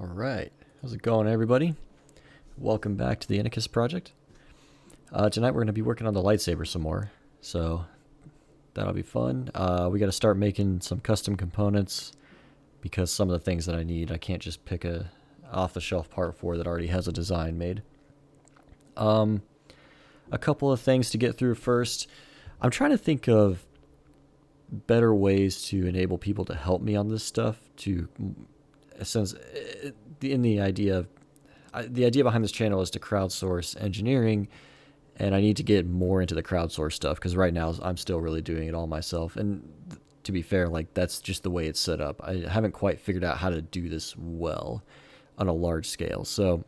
All right, how's it going, everybody? Welcome back to the Anarchist Project. Tonight we're going to be working on the lightsaber some more, so that'll be fun. We got to start making some custom components because some of the things that I need, I can't just pick a off-the-shelf part for that already has a design made. A couple of things to get through first. I'm trying to think of better ways to enable people to help me on this stuff. Since the idea behind this channel is to crowdsource engineering, and I need to get more into the crowdsource stuff because right now I'm still really doing it all myself. And to be fair, like that's just the way it's set up. I haven't quite figured out how to do this well on a large scale. So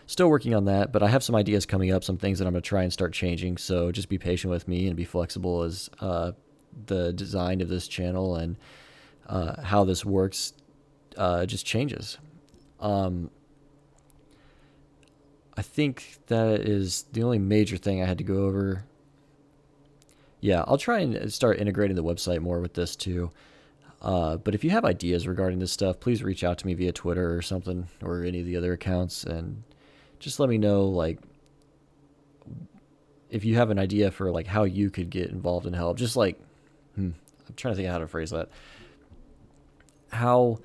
still working on that, but I have some ideas coming up, some things that I'm going to try and start changing. So just be patient with me and be flexible as the design of this channel and how this works just changes. I think that is the only major thing I had to go over. Yeah, I'll try and start integrating the website more with this too. But if you have ideas regarding this stuff, please reach out to me via Twitter or something, or any of the other accounts, and just let me know, like, if you have an idea for like how you could get involved and help. Just like, I'm trying to think of how to phrase that. How,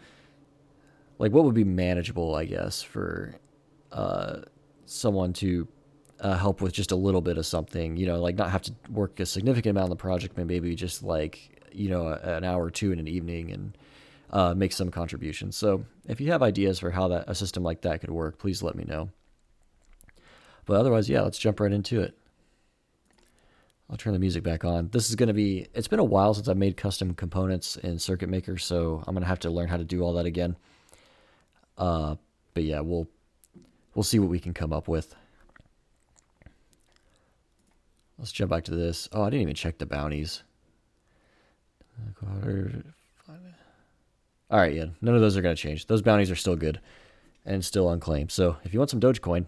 like, what would be manageable, I guess, for someone to help with just a little bit of something, like not have to work a significant amount on the project, but maybe just like, an hour or two in an evening and make some contributions. So if you have ideas for how a system like that could work, please let me know. But otherwise, yeah, let's jump right into it. I'll turn the music back on. This is going to be, it's been a while since I've made custom components in Circuit Maker, so I'm going to have to learn how to do all that again. But yeah, we'll see what we can come up with. Let's jump back to this. Oh, I didn't even check the bounties. All right, yeah, none of those are going to change. Those bounties are still good and still unclaimed. So if you want some Dogecoin,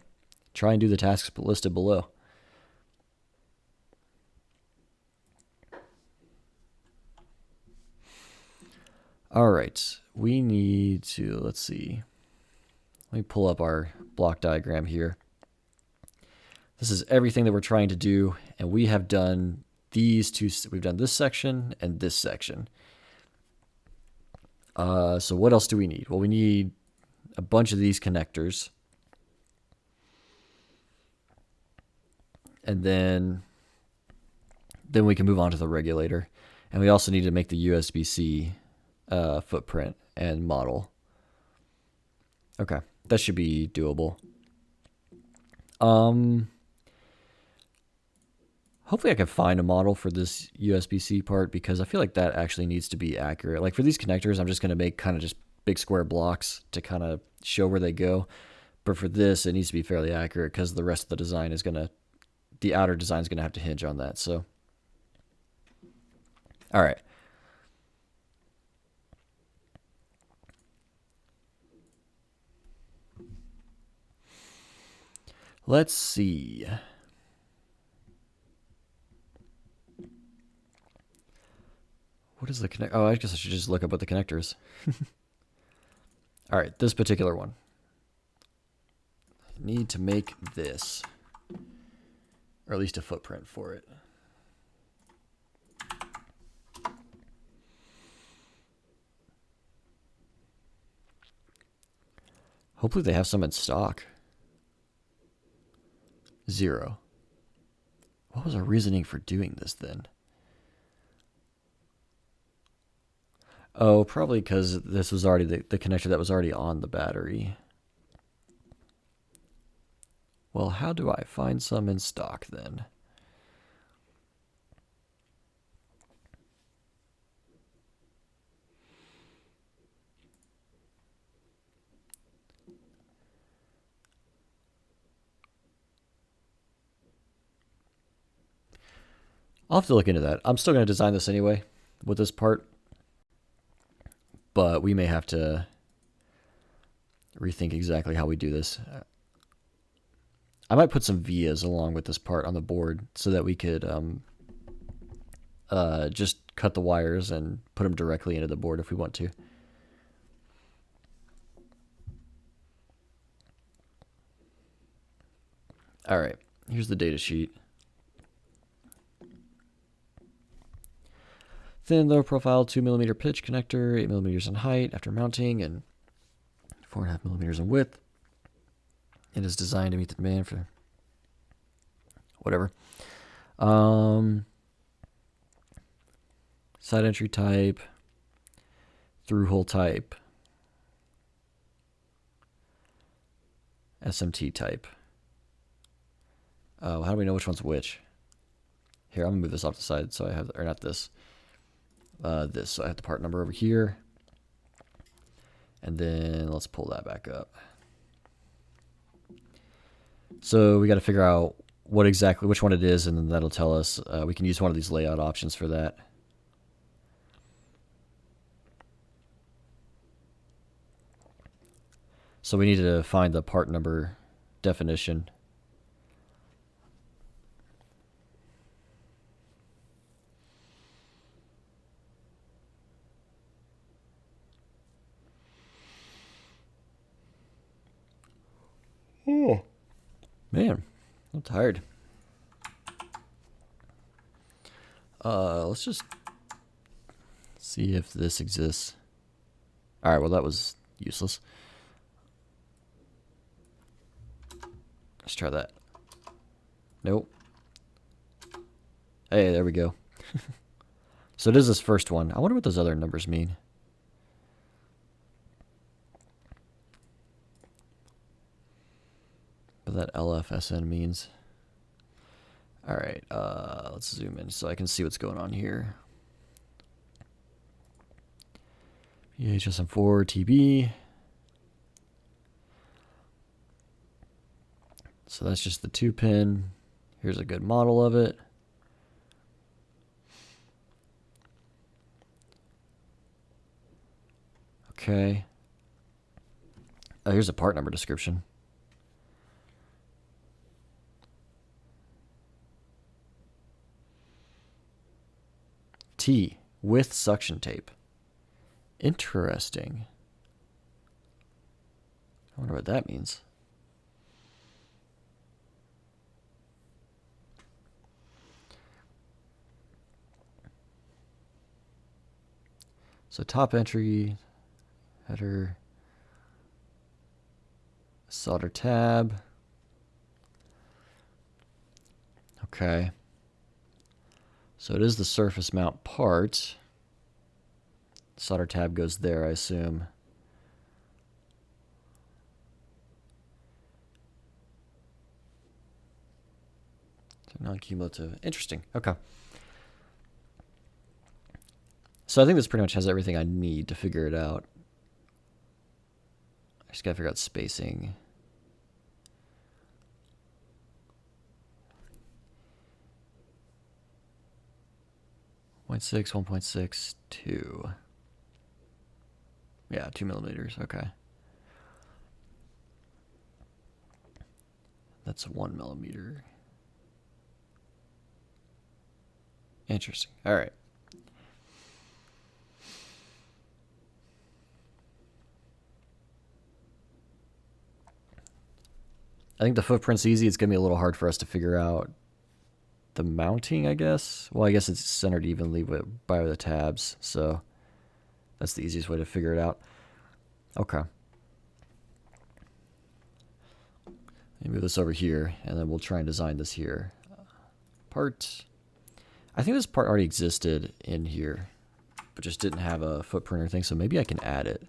try and do the tasks listed below. All right, we need to, let's see. Let me pull up our block diagram here. This is everything that we're trying to do, and we have done these two. We've done this section and this section. So what else do we need? Well, we need a bunch of these connectors. And then we can move on to the regulator. And we also need to make the USB-C footprint and model. Okay, that should be doable. Hopefully I can find a model for this USB-C part, because I feel like that actually needs to be accurate. Like for these connectors, I'm just going to make kind of just big square blocks to kind of show where they go. But for this, it needs to be fairly accurate because the rest of the design is going to, the outer design is going to have to hinge on that. So, all right. Let's see. What is the connect? Oh, I guess I should just look up what the connector is. All right, this particular one. I need to make this, or at least a footprint for it. Hopefully they have some in stock. 0. What was our reasoning for doing this then? Oh, probably because this was already the connector that was already on the battery. Well, how do I find some in stock then? I'll have to look into that. I'm still going to design this anyway with this part, but we may have to rethink exactly how we do this. I might put some vias along with this part on the board so that we could just cut the wires and put them directly into the board if we want to. All right, here's the data sheet. Thin, low profile, 2mm pitch connector, 8mm in height after mounting, and 4.5mm in width. It is designed to meet the demand for whatever. Side entry type, through hole type, SMT type. Oh, how do we know which one's which? Here, I'm gonna move this off the side so I have, or not this. This, so I have the part number over here. And then let's pull that back up. So we got to figure out which one it is, and then that'll tell us. We can use one of these layout options for that. So we need to find the part number definition. Oh, man, I'm tired. Let's just see if this exists. All right, well, that was useless. Let's try that. Nope. Hey, there we go. So it is this first one. I wonder what those other numbers mean. What that LFSN means. All right, let's zoom in so I can see what's going on here. HSM4 TB. So that's just the 2-pin. Here's a good model of it. Okay. Oh, here's a part number description. T with suction tape. Interesting. I wonder what that means. So top entry, header, solder tab. Okay. So it is the surface mount part. Solder tab goes there, I assume. So non-cumulative. Interesting. Okay. So I think this pretty much has everything I need to figure it out. I just gotta figure out spacing. .6, 1.6, 2. Yeah, 2mm. Okay. That's 1mm. Interesting. All right. I think the footprint's easy. It's going to be a little hard for us to figure out the mounting, I guess. Well, I guess it's centered evenly by the tabs, so that's the easiest way to figure it out. Okay. Let me move this over here, and then we'll try and design this here. Part. I think this part already existed in here, but just didn't have a footprint or thing, so maybe I can add it.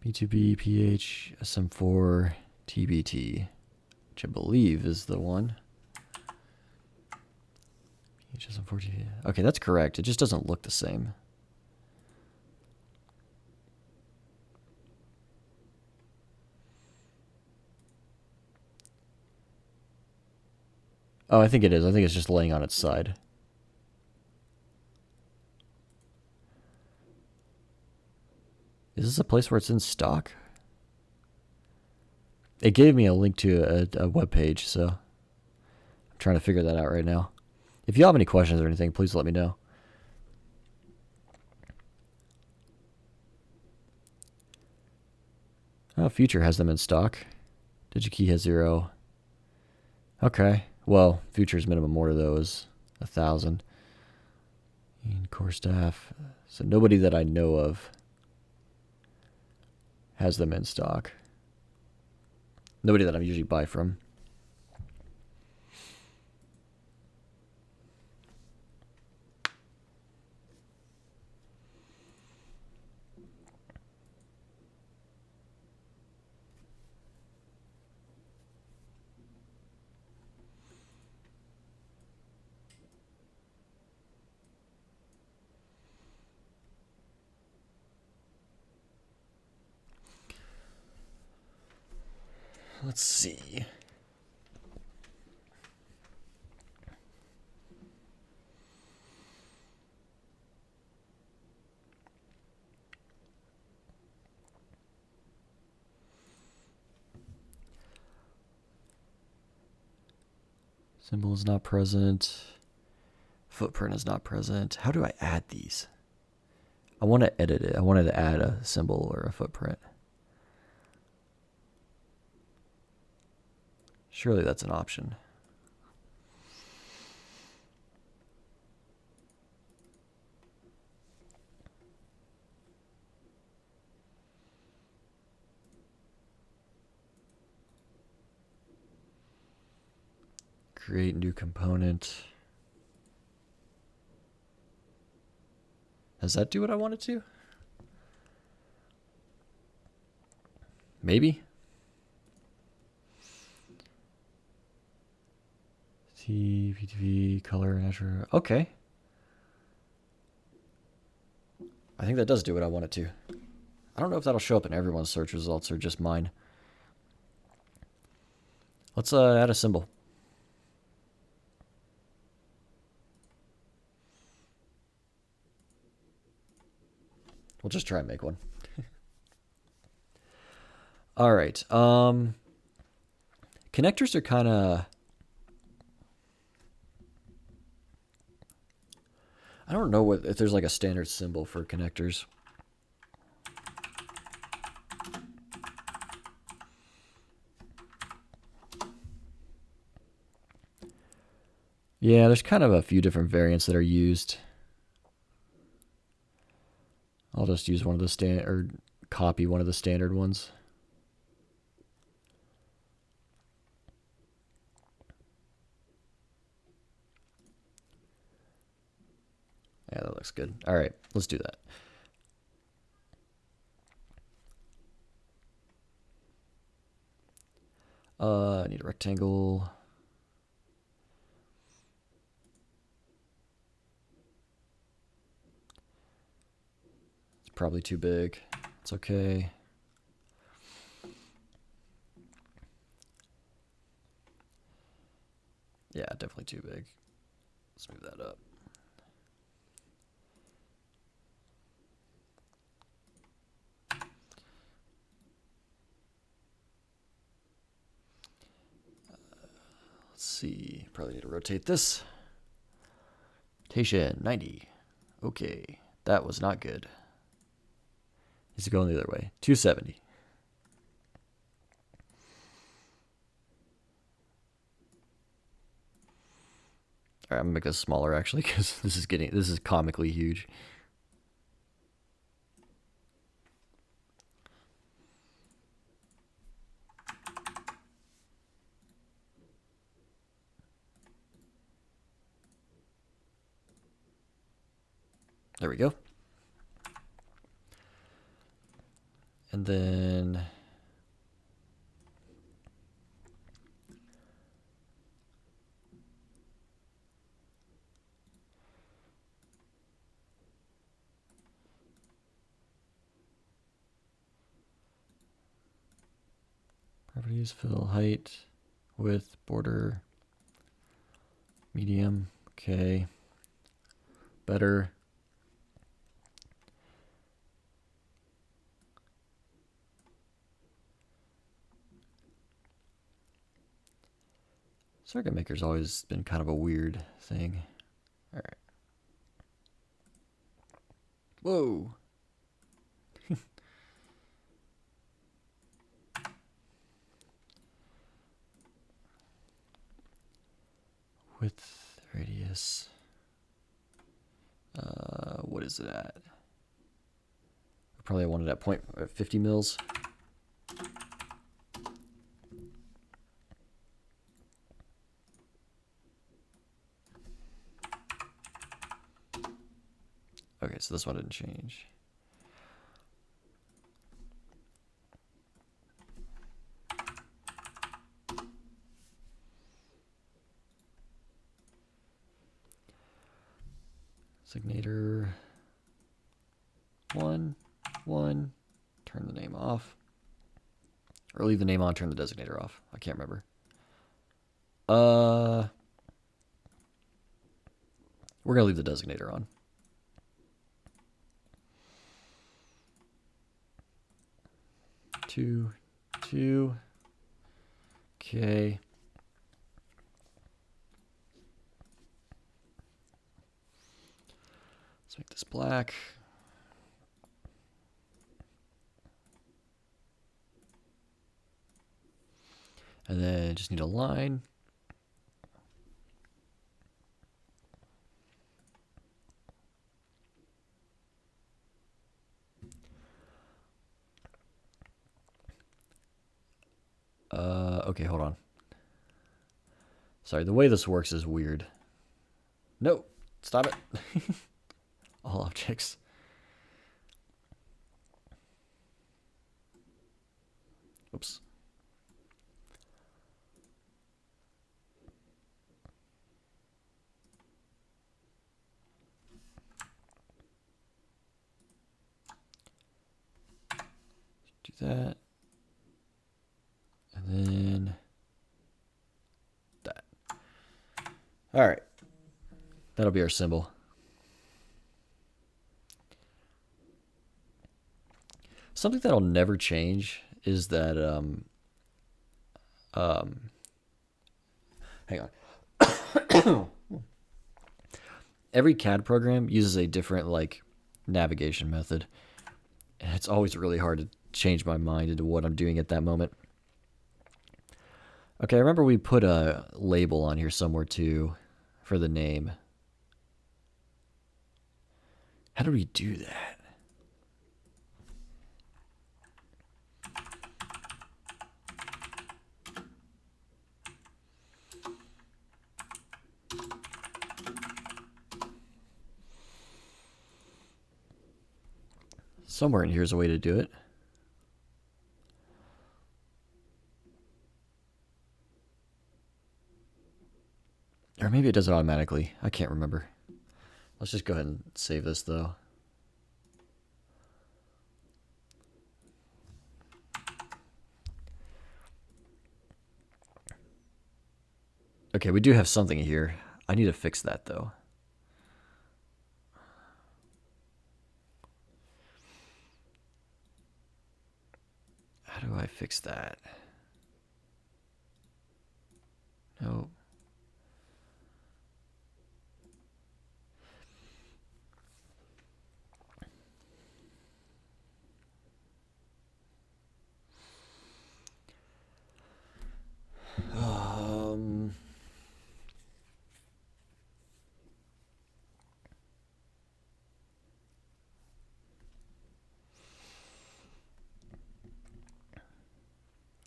B2B, PH, SM4, TBT, which I believe is the one. PH, SM4, TBT. Okay, that's correct. It just doesn't look the same. Oh, I think it is. I think it's just laying on its side. Is this a place where it's in stock? It gave me a link to a web page, so I'm trying to figure that out right now. If you have any questions or anything, please let me know. Oh, Future has them in stock. DigiKey has 0. Okay. Well, Future's minimum order, though, is 1,000. And core staff. So nobody that I know of has them in stock. Nobody that I usually buy from. Let's see. Symbol is not present. Footprint is not present. How do I add these? I want to edit it. I wanted to add a symbol or a footprint. Surely that's an option. Create new component. Does that do what I want it to? Maybe. PTV, color, natural. Okay. I think that does do what I want it to. I don't know if that'll show up in everyone's search results or just mine. Let's add a symbol. We'll just try and make one. All right. Connectors are kind of... I don't know if there's like a standard symbol for connectors. Yeah, there's kind of a few different variants that are used. I'll just use one of the or copy one of the standard ones. Yeah, that looks good. All right, let's do that. I need a rectangle. It's probably too big. It's okay. Yeah, definitely too big. Let's move that up. Let's see. Probably need to rotate this. Rotation 90. Okay, that was not good. Needs to go the other way. 270. All right, I'm gonna make this smaller actually because this is comically huge. There we go. And then properties, fill, height, width, border, medium. Okay. Better. Circuit maker's always been kind of a weird thing. All right. Whoa. Width, radius. What is it at? Probably I wanted at 50 mils. Okay, so this one didn't change. Signator 1, 1. Turn the name off. Or leave the name on, turn the designator off. I can't remember. We're going to leave the designator on. Two. Okay. Let's make this black. And then just need a line. Okay, hold on. Sorry, the way this works is weird. No, stop it. All objects. Oops. Do that. And then that. All right. That'll be our symbol. Something that'll never change is that hang on. Every CAD program uses a different like navigation method. And it's always really hard to change my mind into what I'm doing at that moment. Okay, I remember we put a label on here somewhere too for the name. How do we do that? Somewhere in here is a way to do it. Or maybe it does it automatically. I can't remember. Let's just go ahead and save this though. Okay, we do have something here. I need to fix that though. How do I fix that? No.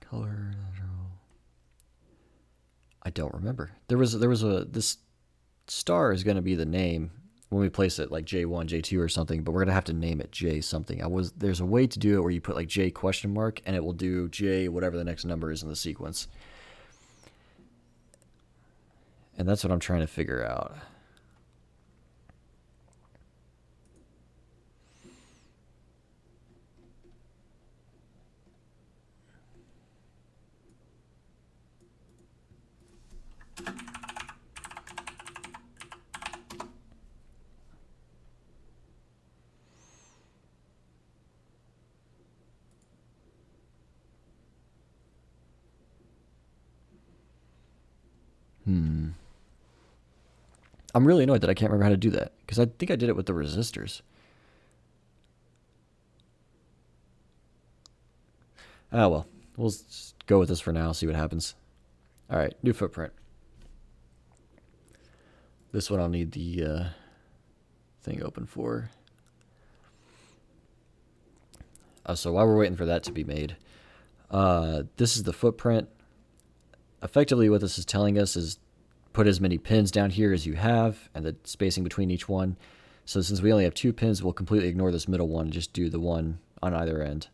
Color. I don't remember. This star is going to be the name when we place it, like J1, J2 or something, but we're going to have to name it J something. There's a way to do it where you put like J question mark and it will do J whatever the next number is in the sequence. And that's what I'm trying to figure out. I'm really annoyed that I can't remember how to do that because I think I did it with the resistors. Oh well, we'll just go with this for now, see what happens. All right, new footprint. This one I'll need the thing open for. So while we're waiting for that to be made, this is the footprint. Effectively, what this is telling us is put as many pins down here as you have and the spacing between each one. So since we only have 2 pins, we'll completely ignore this middle one and just do the one on either end.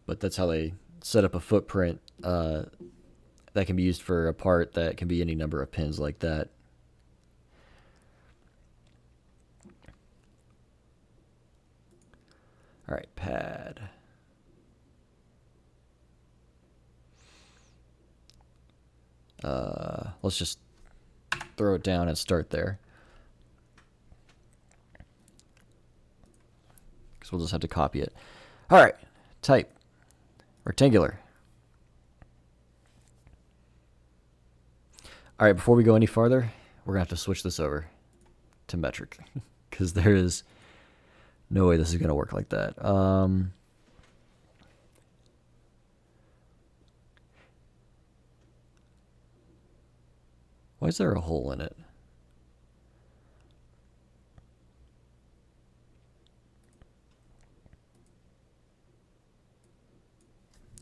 But that's how they set up a footprint that can be used for a part that can be any number of pins like that. All right, pad. Let's just throw it down and start there. Because we'll just have to copy it. All right, type rectangular. All right, before we go any farther, we're going to have to switch this over to metric. Because there is no way this is going to work like that. Why is there a hole in it?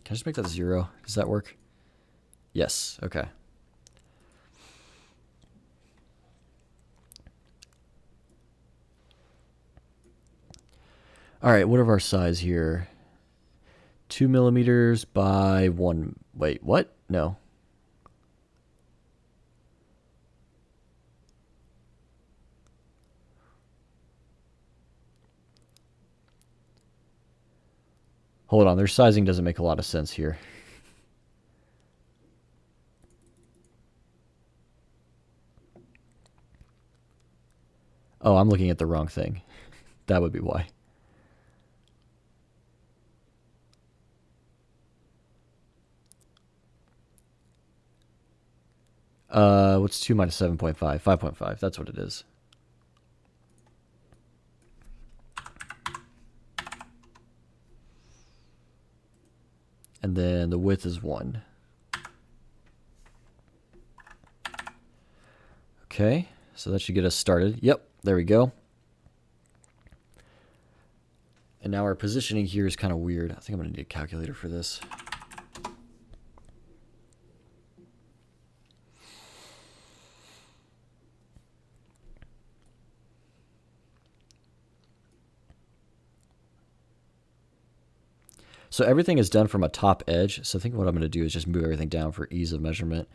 Can I just make that 0? Does that work? Yes, okay. All right, what of our size here? 2 millimeters by 1. Wait, what? No. Hold on, their sizing doesn't make a lot of sense here. Oh, I'm looking at the wrong thing. That would be why. What's 2 minus 7.5? 5.5. That's what it is. And then the width is 1. Okay, so that should get us started. Yep, there we go. And now our positioning here is kind of weird. I think I'm going to need a calculator for this. So everything is done from a top edge. So I think what I'm going to do is just move everything down for ease of measurement.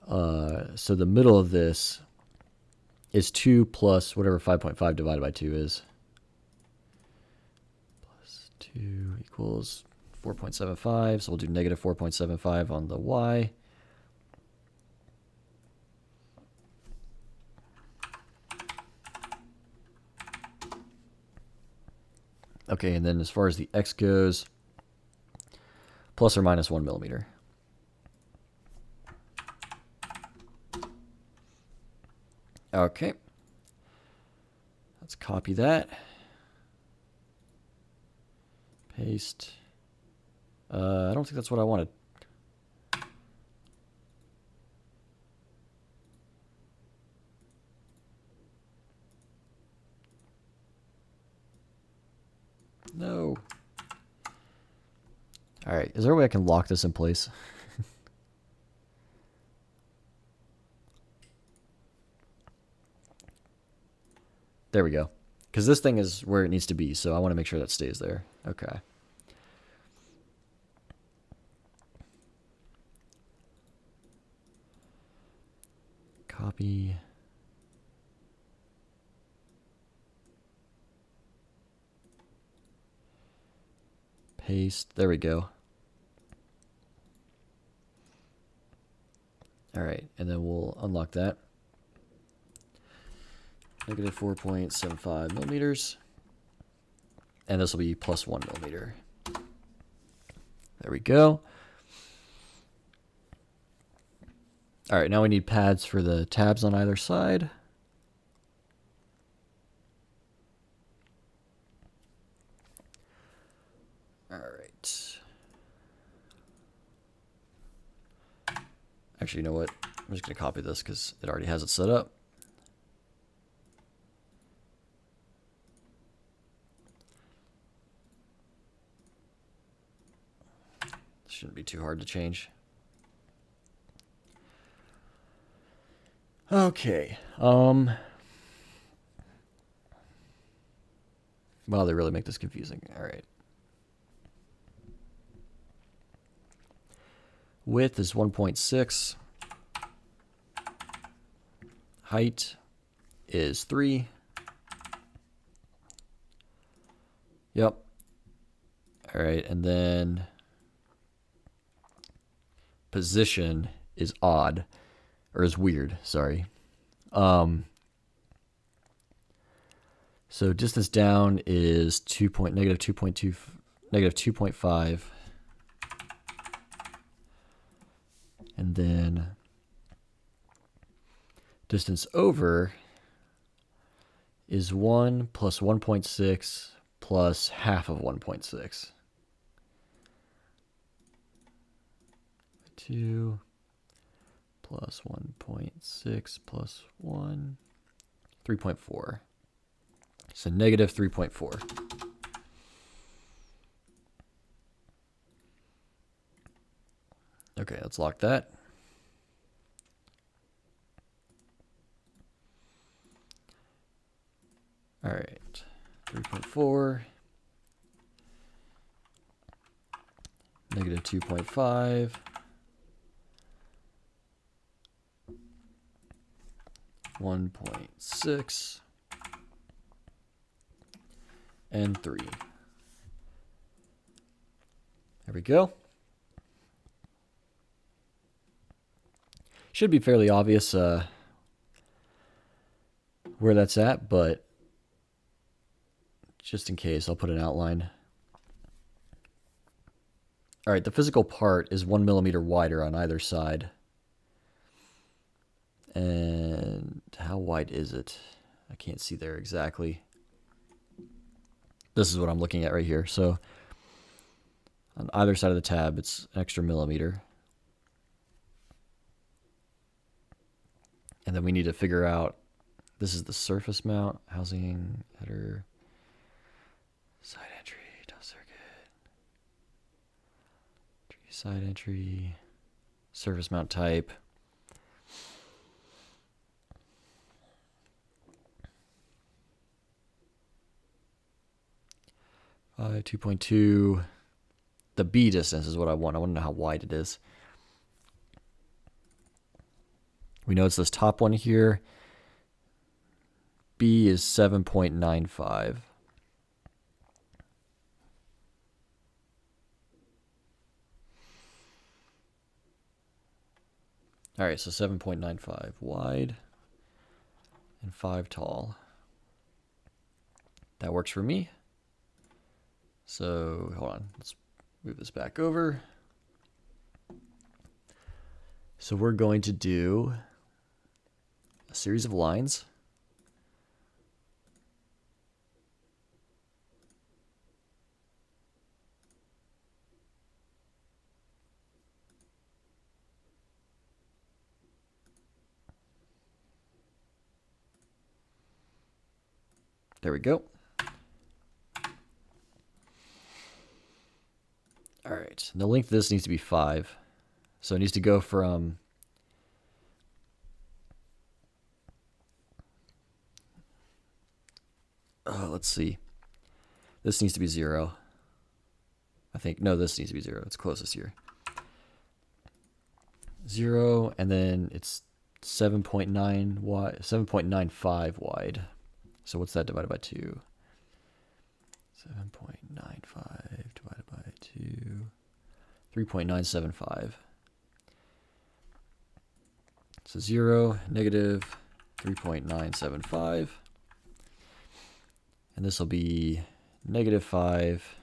So the middle of this is 2 plus whatever 5.5 divided by 2 is. Plus 2 equals 4.75. So we'll do negative 4.75 on the y. Okay, and then as far as the x goes, plus or minus 1 millimeter. Okay. Let's copy that. Paste. I don't think that's what I wanted. No. All right, is there a way I can lock this in place? There we go. Because this thing is where it needs to be, so I want to make sure that stays there. Okay. Copy. Paste. There we go. All right, and then we'll unlock that. Negative 4.75 millimeters. And this will be plus 1 millimeter. There we go. All right, now we need pads for the tabs on either side. All right. Actually, you know what? I'm just going to copy this because it already has it set up. Shouldn't be too hard to change. Okay. Wow, they really make this confusing. All right. Width is 1.6. Height is 3. Yep. All right, and then position is odd, or is weird, sorry. So distance down is negative 2.5. And then distance over is 1 plus 1.6 plus half of 1.6. 2 plus 1.6 plus 1, 3.4. So negative 3.4. Okay, let's lock that. All right, 3.4, negative 2.5, 1.6, and 3. There we go. Should be fairly obvious where that's at, but just in case, I'll put an outline. All right, the physical part is 1 millimeter wider on either side. And how wide is it? I can't see there exactly. This is what I'm looking at right here. So on either side of the tab, it's an extra millimeter. And then we need to figure out, this is the surface mount, housing, header, side entry, top circuit, side entry, surface mount type. 2.2. The B distance is what I want. I want to know how wide it is. We know it's this top one here. B is 7.95. All right, so 7.95 wide and 5 tall. That works for me. So hold on, let's move this back over. So we're going to do a series of lines. There we go. All right, the length of this needs to be 5. So it needs to go from let's see. This needs to be 0. I think, no, this needs to be 0. It's closest here. 0, and then it's 7.9 wide, 7.95 wide. So what's that divided by 2? 7.95 divided by 2, 3.975. So 0, negative 3.975. And this will be negative 5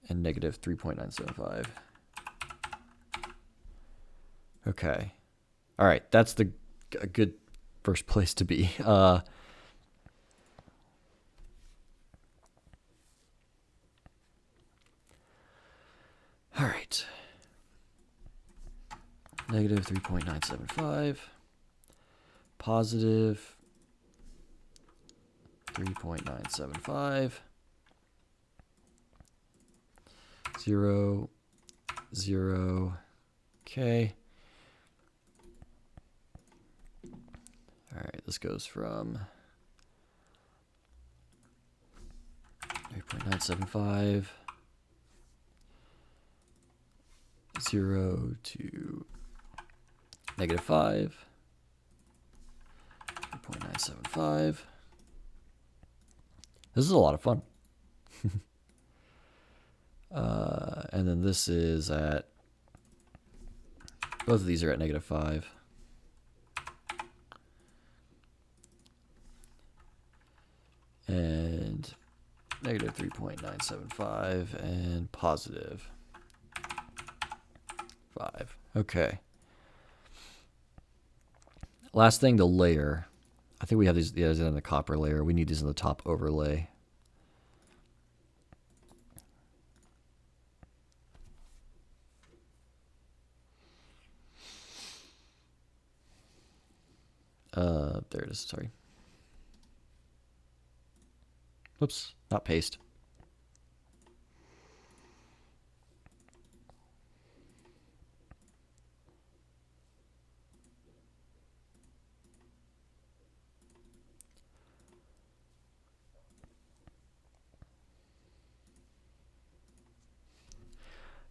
and negative 3.975. Okay. All right, that's a good first place to be. All right. Negative 3.975. Positive 3.975. 0, 0. Okay. All right, this goes from 3.975, 0 to negative 5, 3.975. This is a lot of fun. And then this is at, both of these are at negative 5. And negative 3.975 and positive 5. Okay. Last thing, the layer. I think we have these in the copper layer. We need these in the top overlay. There it is, sorry. Whoops, not paste.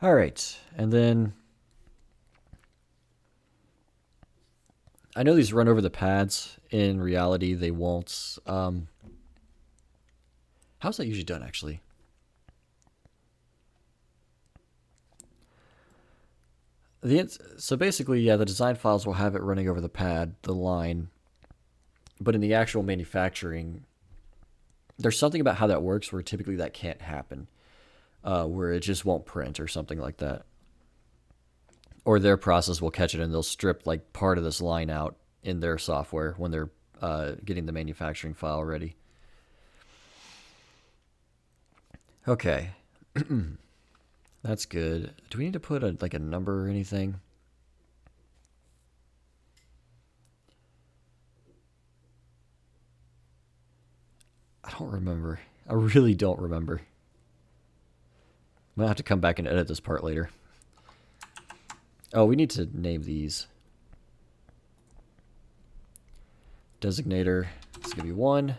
All right, and then I know these run over the pads. In reality, they won't. How's that usually done, actually? So basically, yeah, the design files will have it running over the pad, the line, but in the actual manufacturing, there's something about how that works where typically that can't happen, where it just won't print or something like that. Or their process will catch it and they'll strip like part of this line out in their software when they're getting the manufacturing file ready. Okay. That's good. Do we need to put a number or anything? I don't remember. I really don't remember. I'm going to have to come back and edit this part later. Oh, we need to name these. Designator, this is going to be 1.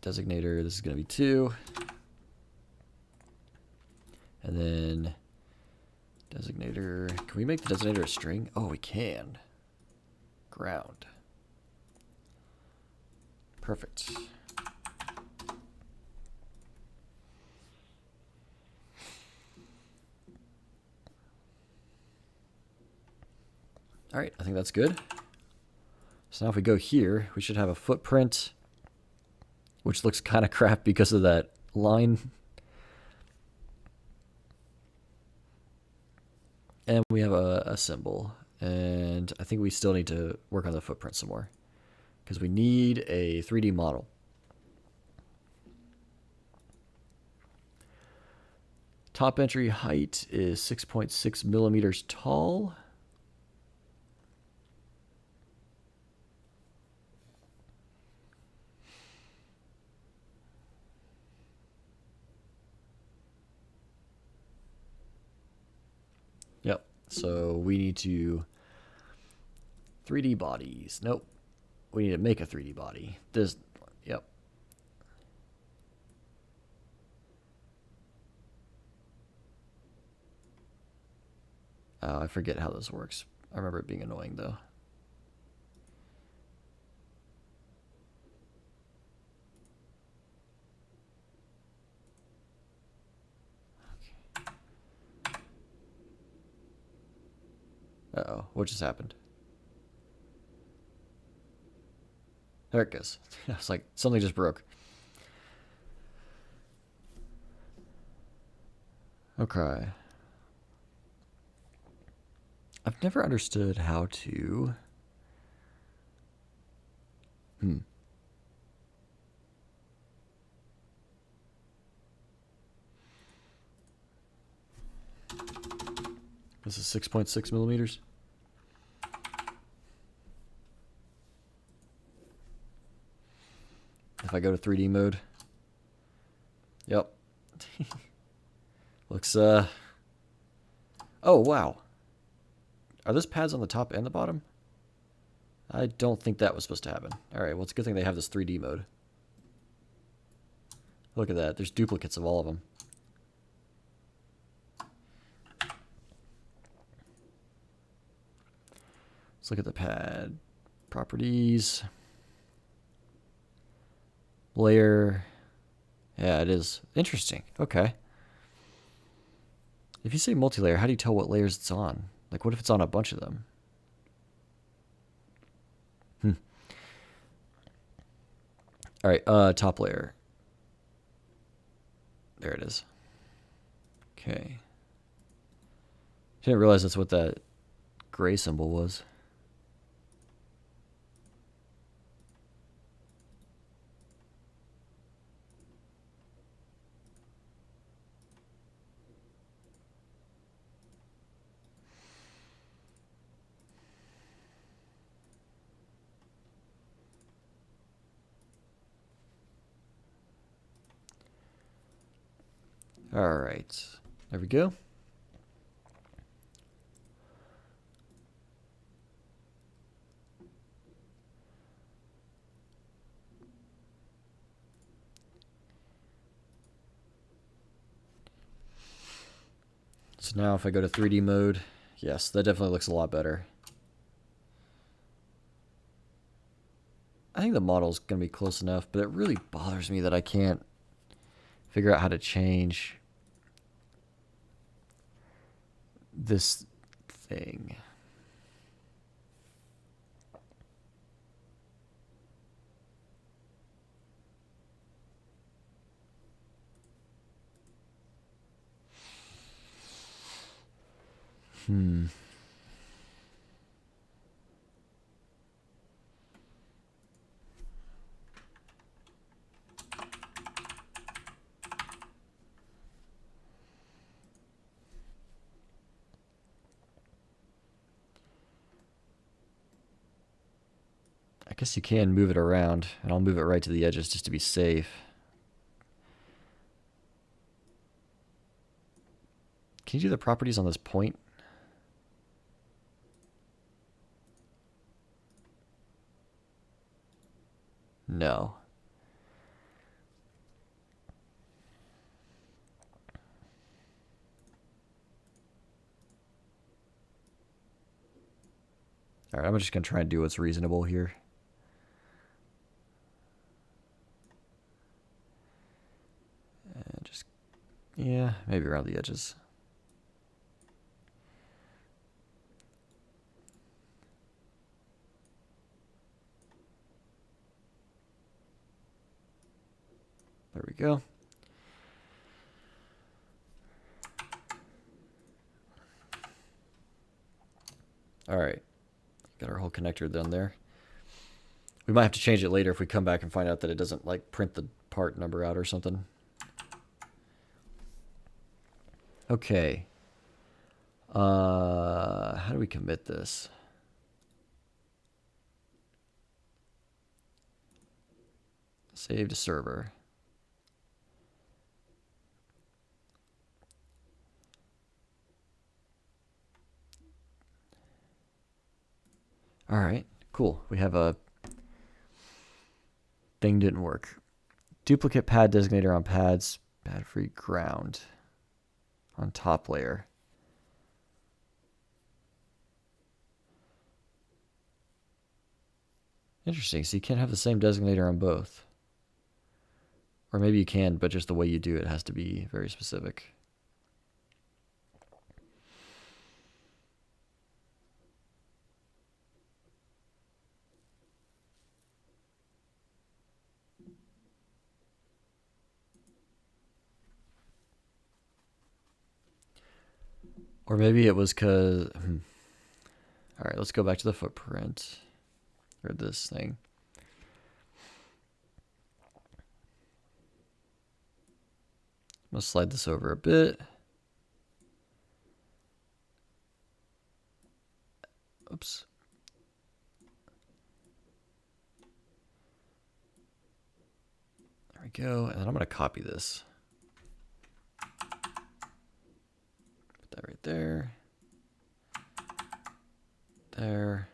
Designator, this is going to be 2. And then designator, can we make the designator a string? Oh, we can. Ground. Perfect. All right, I think that's good. So now if we go here, we should have a footprint, which looks kind of crap because of that line. And we have a symbol. And I think we still need to work on the footprint some more because we need a 3D model. Top entry height is 6.6 millimeters tall. Yep. So we need to 3D bodies. Nope. We need to make a 3D body. This, yep. I forget how this works. I remember it being annoying though. Uh-oh, what just happened? There it goes. It's like something just broke. Okay. I've never understood how to... This is 6.6 millimeters. If I go to 3D mode. Yep. Looks, oh, wow. Are those pads on the top and the bottom? I don't think that was supposed to happen. Alright, well, it's a good thing they have this 3D mode. Look at that. There's duplicates of all of them. Let's look at the pad properties. Layer. Yeah, it is. Interesting. Okay. If you say multi-layer, how do you tell what layers it's on? Like, what if it's on a bunch of them? Alright, top layer. There it is. Okay. Didn't realize that's what that gray symbol was. All right, there we go. So now if I go to 3D mode, yes, that definitely looks a lot better. I think the model's going to be close enough, but it really bothers me that I can't figure out how to change this thing. I guess you can move it around, and I'll move it right to the edges just to be safe. Can you do the properties on this point? No. All right, I'm just going to try and do what's reasonable here. And just, yeah, maybe around the edges. There we go. All right, got our whole connector done there. We might have to change it later if we come back and find out that it doesn't like print the part number out or something. Okay. How do we commit this? Save to server. All right, cool. We have a thing didn't work. Duplicate pad designator on pads, pad free ground on top layer. Interesting. So you can't have the same designator on both. Or maybe you can, but just the way you do it has to be very specific. Or maybe it was because... All right, let's go back to the footprint. Or this thing. I'm going to slide this over a bit. Oops. There we go. And then I'm going to copy this. Put that right there. There.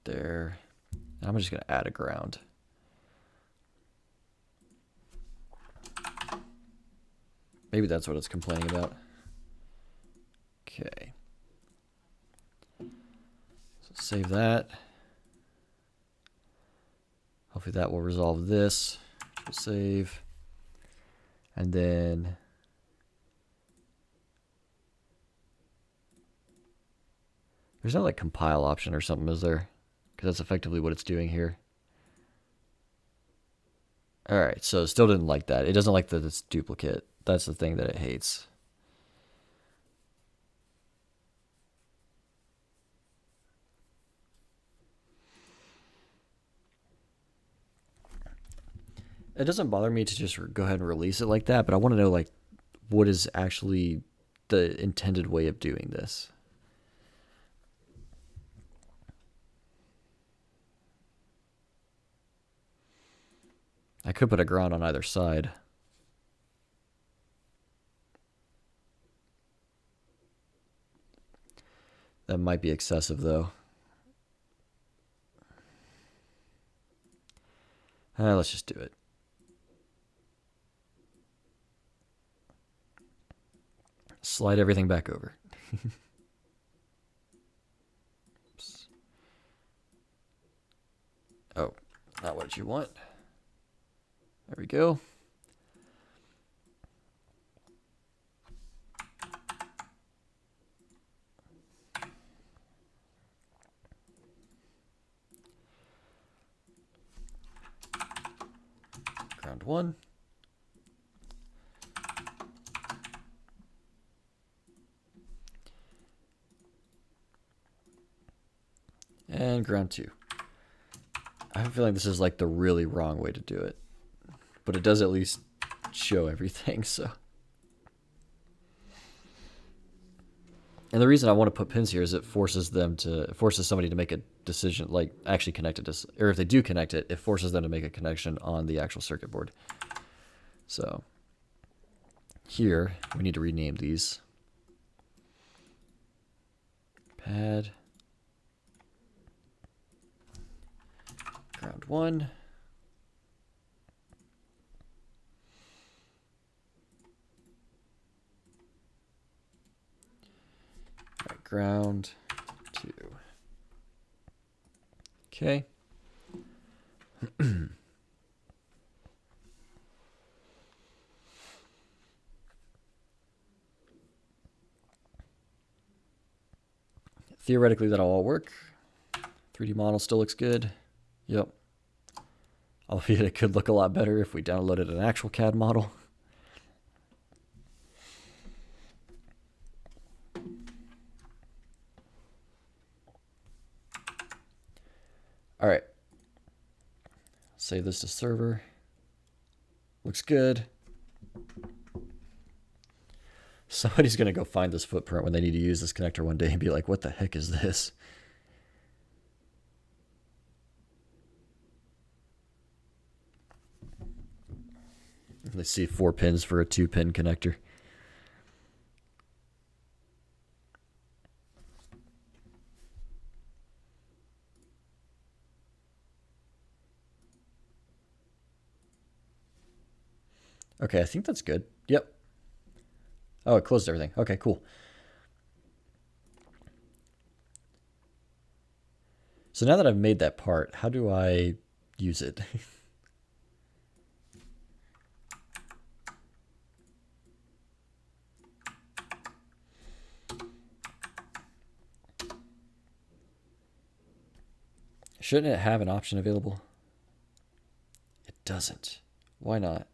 There. And I'm just going to add a ground. Maybe that's what it's complaining about. Okay. So save that. Hopefully that will resolve this. We'll save. And then there's no like compile option or something, is there? Because that's effectively what it's doing here. All right, so it still didn't like that. It doesn't like that it's duplicate. That's the thing that it hates. It doesn't bother me to just go ahead and release it like that, but I want to know like what is actually the intended way of doing this. I could put a ground on either side. That might be excessive though. Let's just do it. Slide everything back over. Oops. Oh, not what you want. There we go. Ground 1. And ground 2. I have a feeling this is like the really wrong way to do it, but it does at least show everything. So, and the reason I want to put pins here is it forces somebody to make a decision, like actually connect it to, or if they do connect it, it forces them to make a connection on the actual circuit board. So here we need to rename these. Pad. Ground 1. Right, ground 2. Okay. Theoretically, that'll all work. 3D model still looks good. Yep. Albeit it could look a lot better if we downloaded an actual CAD model. All right. Save this to server. Looks good. Somebody's going to go find this footprint when they need to use this connector one day and be like, what the heck is this? Let's see, 4 pins for a 2-pin connector. Okay, I think that's good. Yep. Oh, it closed everything. Okay, cool. So now that I've made that part, how do I use it? Shouldn't it have an option available? It doesn't. Why not?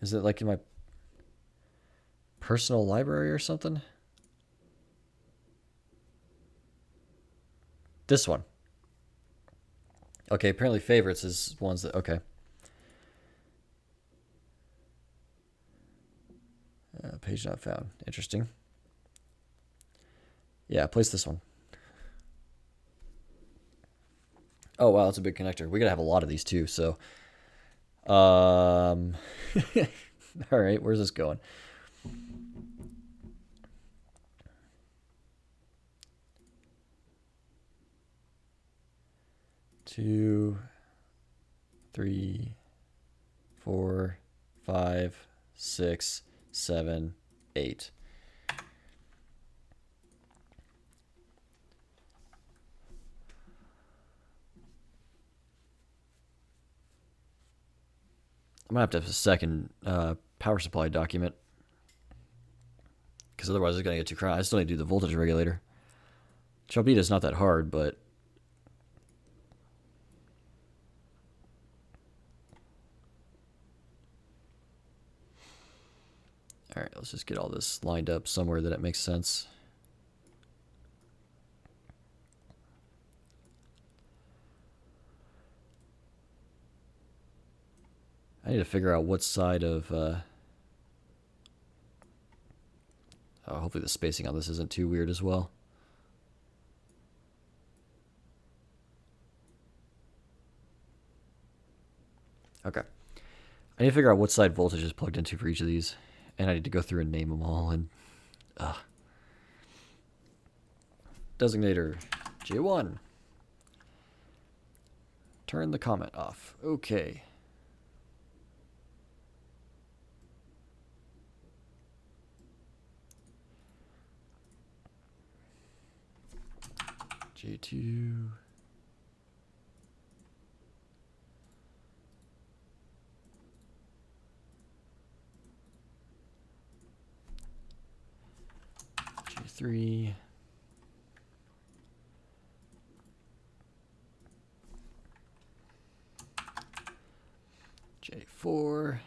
Is it like in my personal library or something? This one. Okay, apparently favorites is ones that, okay. Page not found. Interesting. Yeah, place this one. Oh, wow, that's a big connector. We gotta have a lot of these too, so. All right, where's this going? Two, 3, 4, 5, 6, 7, 8. I'm gonna have a second power supply document because otherwise it's gonna get too crowded. I still need to do the voltage regulator. Chalbita is not that hard, but all right, let's just get all this lined up somewhere that it makes sense. I need to figure out what side of hopefully the spacing on this isn't too weird as well. Okay. I need to figure out what side voltage is plugged into for each of these. And I need to go through and name them all. And designator J1. Turn the comment off. Okay. J2. J3. J4.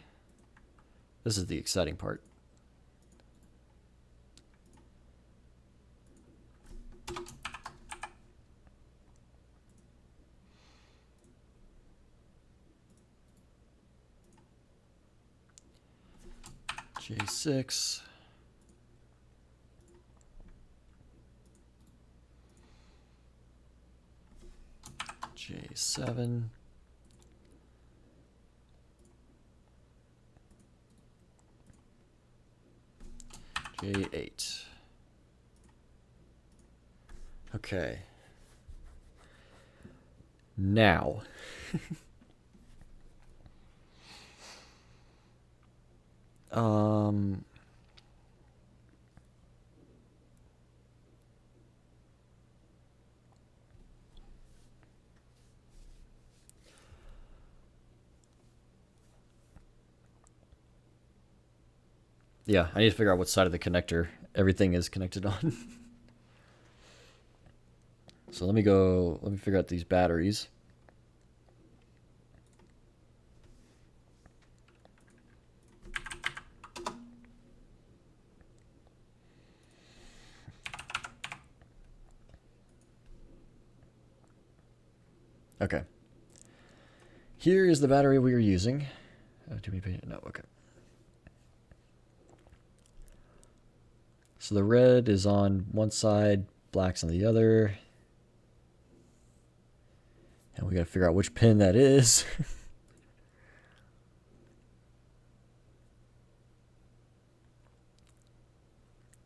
This is the exciting part. J6. J7. J8. Okay. Now. Yeah, I need to figure out what side of the connector everything is connected on. So let me figure out these batteries. Okay. Here is the battery we are using. No, okay. So the red is on one side, black's on the other. And we gotta figure out which pin that is.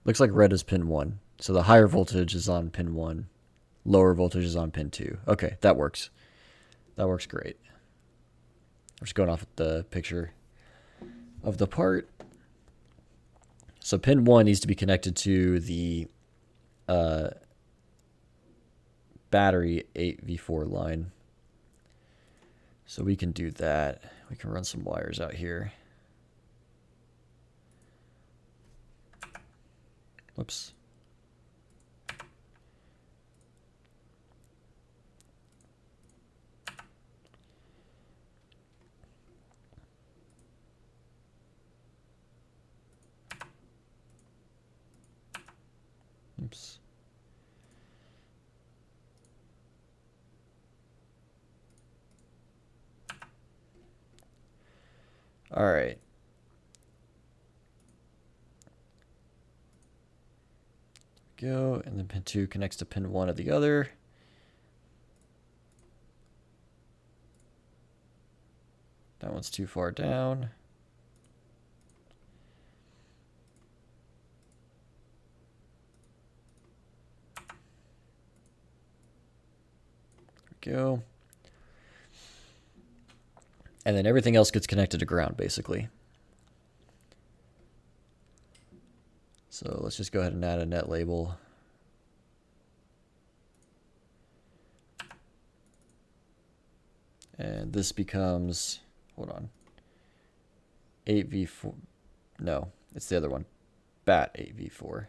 Looks like red is pin 1. So the higher voltage is on pin 1. Lower voltage is on pin 2. Okay, that works. That works great. I'm just going off the picture of the part. So pin 1 needs to be connected to the battery 8V4 line. So we can do that. We can run some wires out here. Whoops. Oops. All right. Go, and then pin 2 connects to pin 1 of the other. That one's too far down. There we go. And then everything else gets connected to ground, basically. So let's just go ahead and add a net label. And this becomes, hold on, 8v4. No, it's the other one. Bat 8v4.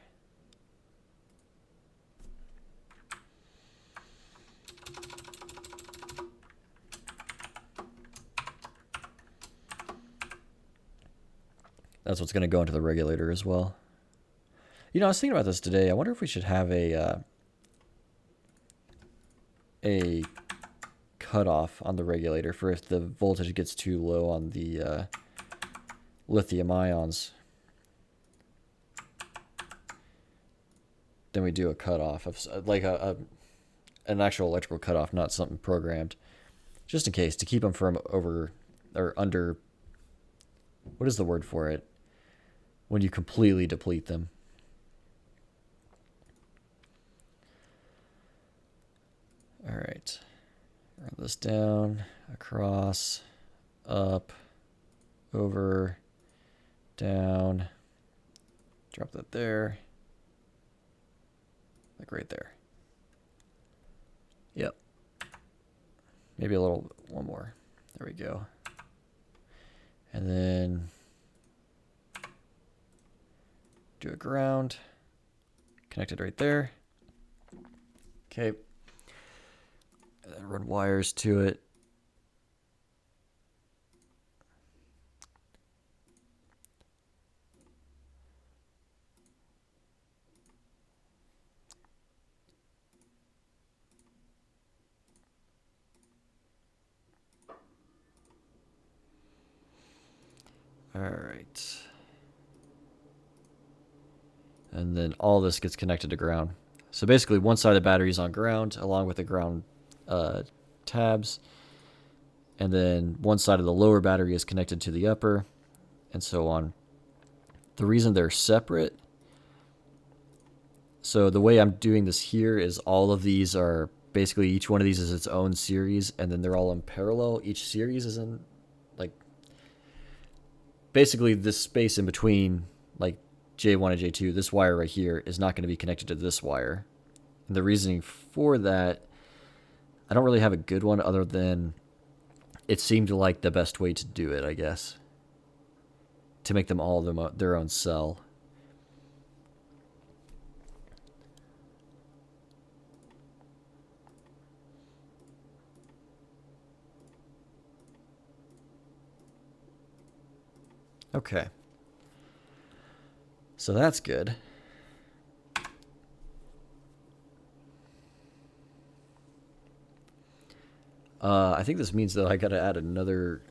That's what's going to go into the regulator as well. You know, I was thinking about this today. I wonder if we should have a cutoff on the regulator for if the voltage gets too low on the lithium ions. Then we do a cutoff of like an actual electrical cutoff, not something programmed, just in case, to keep them from over or under. What is the word for it? When you completely deplete them. All right. Run this down, across, up, over, down. Drop that there. Like right there. Yep. Maybe a little, one more. There we go. And then do a ground. Connect it right there. Okay. And then run wires to it. All right. And then all this gets connected to ground. So basically one side of the battery is on ground along with the ground tabs. And then one side of the lower battery is connected to the upper and so on. The reason they're separate, so the way I'm doing this here is all of these are basically, each one of these is its own series and then they're all in parallel. Each series is in like basically this space in between like J1 and J2, this wire right here is not going to be connected to this wire. And the reasoning for that, I don't really have a good one other than it seemed like the best way to do it, I guess. To make them all their own cell. Okay. So that's good. I think this means that I got to add another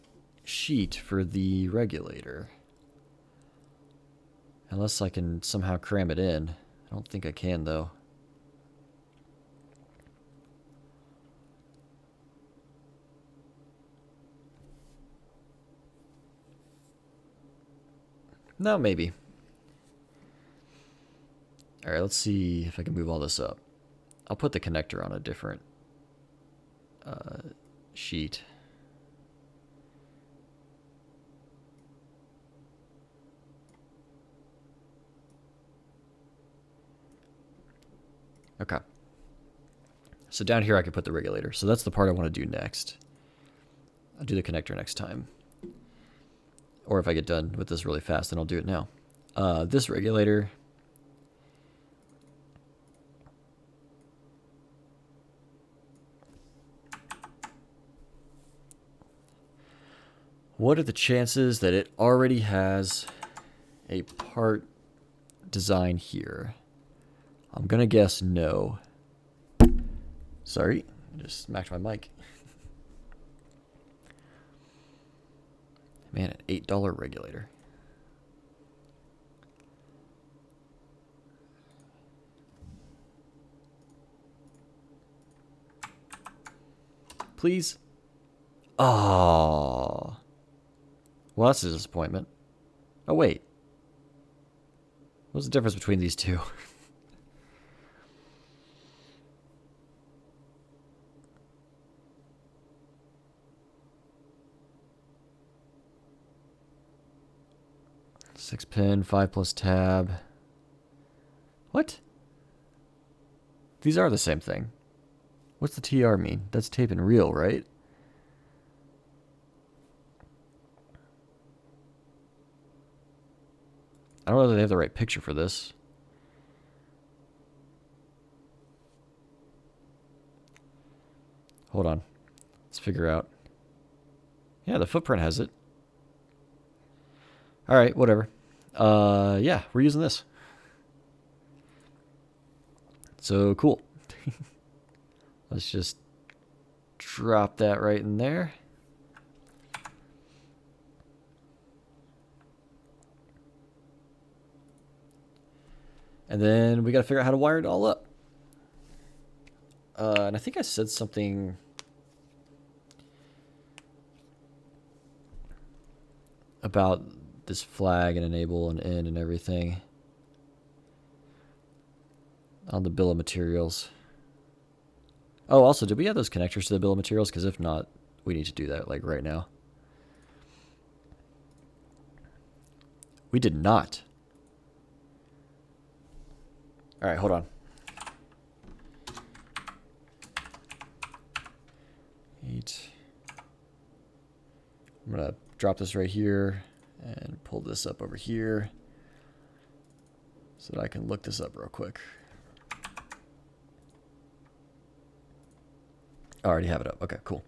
sheet for the regulator. Unless I can somehow cram it in. I don't think I can, though. No, maybe. All right, let's see if I can move all this up. I'll put the connector on a different sheet. Okay. So down here I can put the regulator. So that's the part I want to do next. I'll do the connector next time. Or if I get done with this really fast, then I'll do it now. This regulator. What are the chances that it already has a part design here? I'm going to guess no. Sorry, I just smacked my mic. Man, an $8 regulator. Please. Oh. Well, that's a disappointment. Oh, wait. What's the difference between these two? Six pin, 5 plus tab. What? These are the same thing. What's the TR mean? That's tape and reel, right? I don't know if they have the right picture for this. Hold on. Let's figure out. Yeah, the footprint has it. All right, whatever. Yeah, we're using this. So cool. Let's just drop that right in there. And then we got to figure out how to wire it all up. And I think I said something about this flag and enable and end and everything on the bill of materials. Oh, also, did we have those connectors to the bill of materials? Because if not, we need to do that like right now. We did not. All right, hold on. 8. I'm going to drop this right here and pull this up over here so that I can look this up real quick. I already have it up. Okay, cool.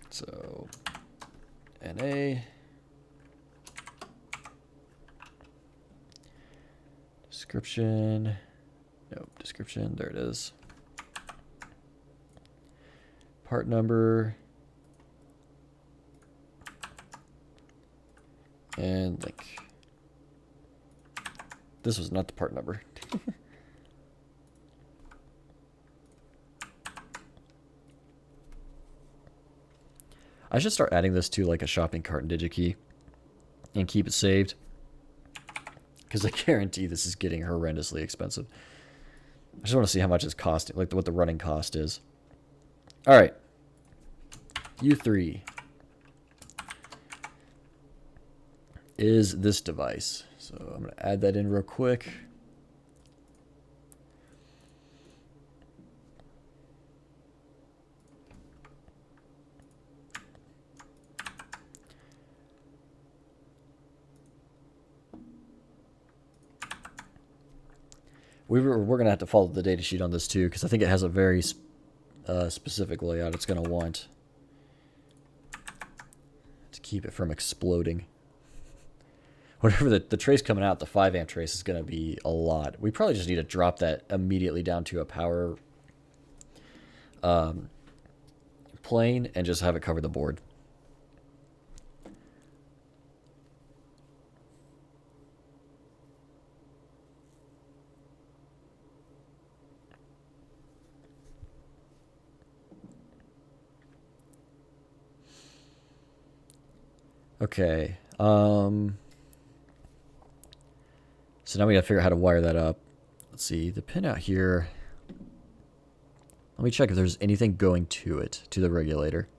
So, NA. Description. Nope, description. There it is. Part number. And link. This was not the part number. I should start adding this to like a shopping cart in DigiKey and keep it saved. Because I guarantee this is getting horrendously expensive. I just want to see how much it's costing, like what the running cost is. All right. U3 is this device. So I'm going to add that in real quick. We're going to have to follow the data sheet on this too, because I think it has a very specific layout it's going to want to keep it from exploding. Whatever the trace coming out, the 5 amp trace is going to be a lot. We probably just need to drop that immediately down to a power plane and just have it cover the board. Okay. So now we got to figure out how to wire that up. Let's see. The pin out here. Let me check if there's anything going to it, to the regulator.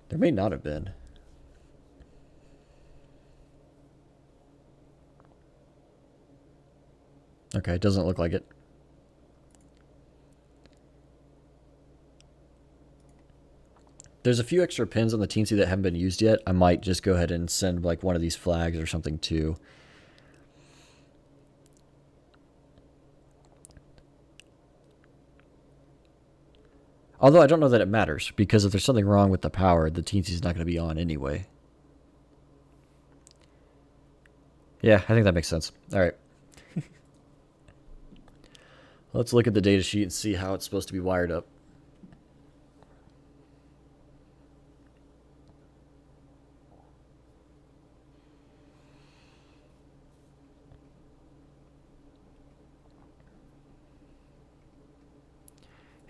There may not have been. Okay, it doesn't look like it. There's a few extra pins on the teensy that haven't been used yet. I might just go ahead and send like one of these flags or something too. Although I don't know that it matters, because if there's something wrong with the power, the teensy is not going to be on anyway. Yeah, I think that makes sense. All right. Let's look at the data sheet and see how it's supposed to be wired up.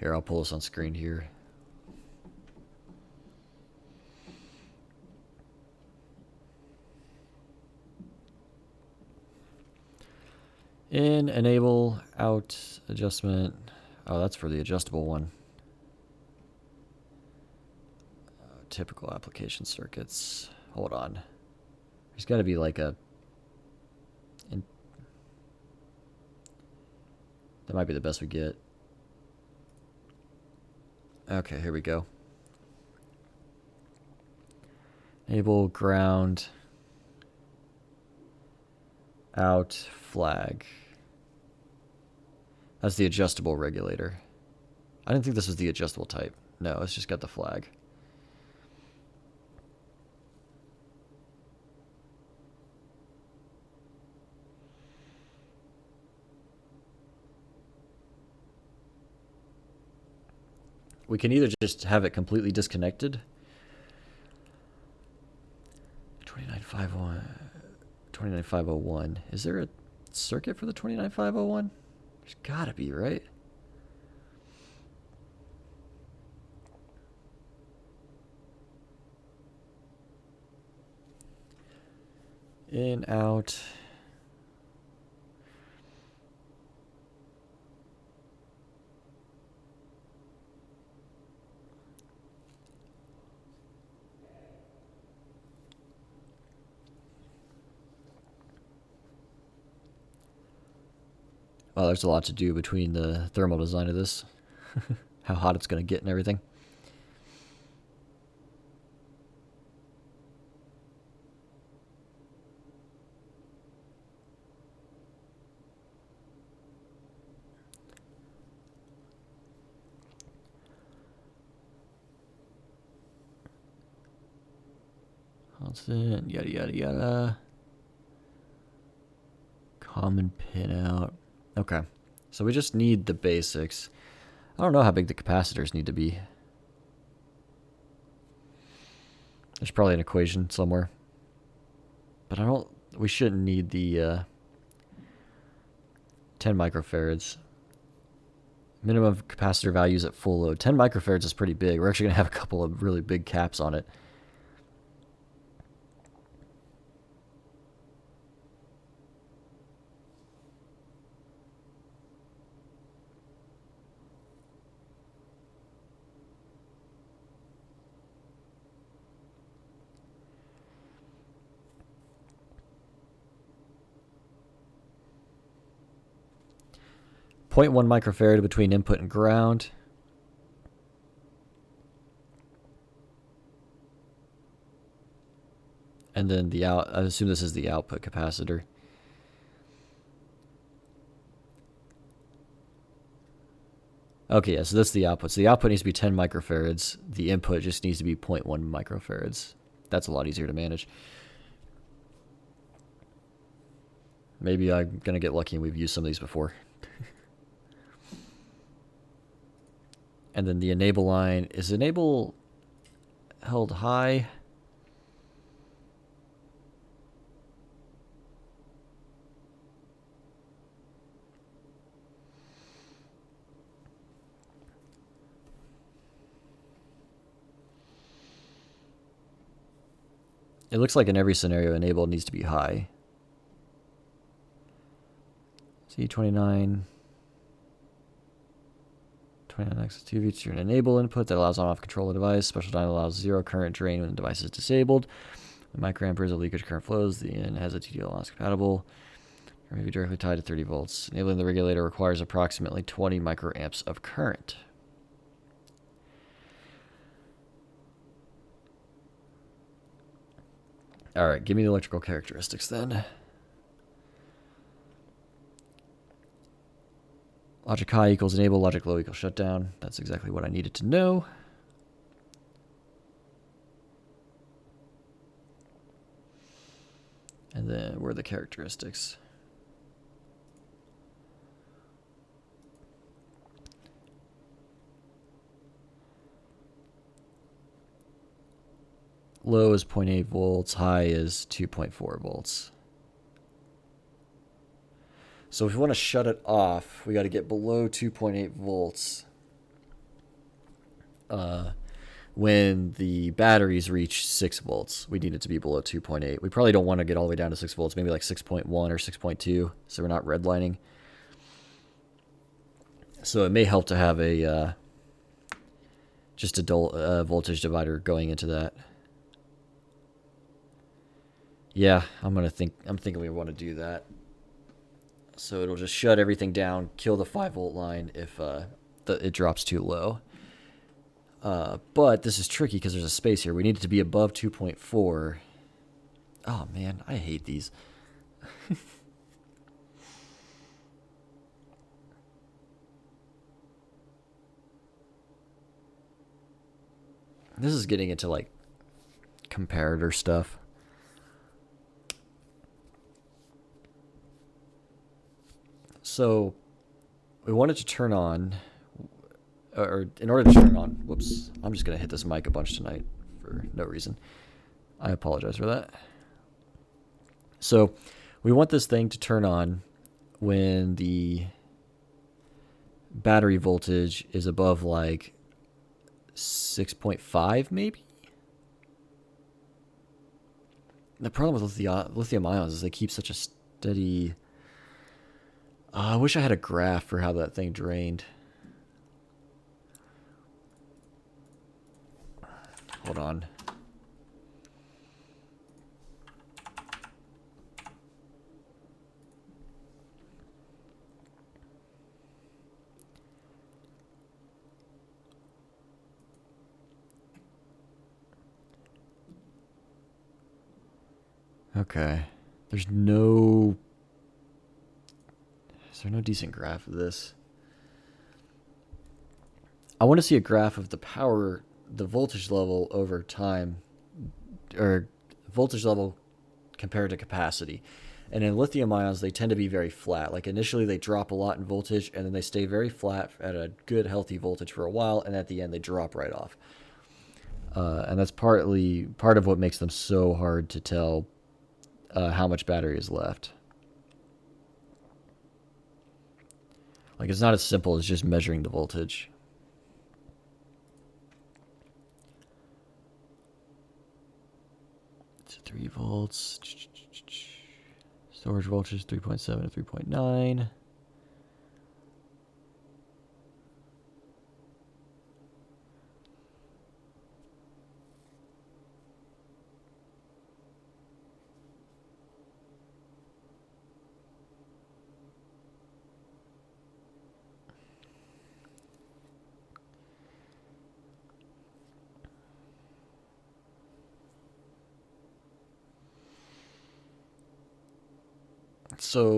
Here, I'll pull this on screen here. In, enable, out, adjustment. Oh, that's for the adjustable one. Typical application circuits. Hold on. There's got to be like a... That might be the best we get. Okay, here we go. Enable, ground, out, flag. That's the adjustable regulator. I didn't think this was the adjustable type. No, it's just got the flag. We can either just have it completely disconnected. 29501. Is there a circuit for the 29501? There's gotta be, right? In, out. Well, there's a lot to do between the thermal design of this. How hot it's going to get and everything. Constant, yada, yada, yada. Common pin out. Okay, so we just need the basics. I don't know how big the capacitors need to be. There's probably an equation somewhere. But we shouldn't need the 10 microfarads. Minimum capacitor values at full load. 10 microfarads is pretty big. We're actually going to have a couple of really big caps on it. .1 microfarad between input and ground. And then the out, I assume this is the output capacitor. Okay, yeah, so that's the output. So the output needs to be 10 microfarads. The input just needs to be 0.1 microfarads. That's a lot easier to manage. Maybe I'm going to get lucky and we've used some of these before. And then the enable line. Is enable held high? It looks like in every scenario, enable needs to be high. C29. 29x2 feature an enable input that allows on-off control of the device. Special dyno allows zero current drain when the device is disabled. The microamperes of leakage current flows. The in has a TDL loss compatible. Or may be directly tied to 30 volts. Enabling the regulator requires approximately 20 microamps of current. All right, give me the electrical characteristics then. Logic high equals enable, logic low equals shutdown. That's exactly what I needed to know. And then where are the characteristics? Low is 0.8 volts, high is 2.4 volts. So if we want to shut it off, we got to get below 2.8 volts. When the batteries reach 6 volts, we need it to be below 2.8. We probably don't want to get all the way down to 6 volts, maybe like 6.1 or 6.2, so we're not redlining. So it may help to have a just a dual voltage divider going into that. Yeah, I'm thinking we want to do that. So it'll just shut everything down, kill the 5 volt line if it drops too low. But this is tricky because there's a space here. We need it to be above 2.4. Oh man, I hate these. This is getting into like comparator stuff. So we wanted to turn on, or in order to turn on, whoops, I'm just going to hit this mic a bunch tonight for no reason. I apologize for that. So we want this thing to turn on when the battery voltage is above like 6.5 maybe. The problem with lithium ions is they keep such a steady... I wish I had a graph for how that thing drained. Hold on. Okay. Is there no decent graph of this? I want to see a graph of the power, the voltage level over time, or voltage level compared to capacity. And in lithium ions, they tend to be very flat. Like initially they drop a lot in voltage and then they stay very flat at a good healthy voltage for a while, and at the end they drop right off. And that's part of what makes them so hard to tell how much battery is left. Like it's not as simple as just measuring the voltage. It's 3 volts. Storage voltage 3.7 to 3.9. So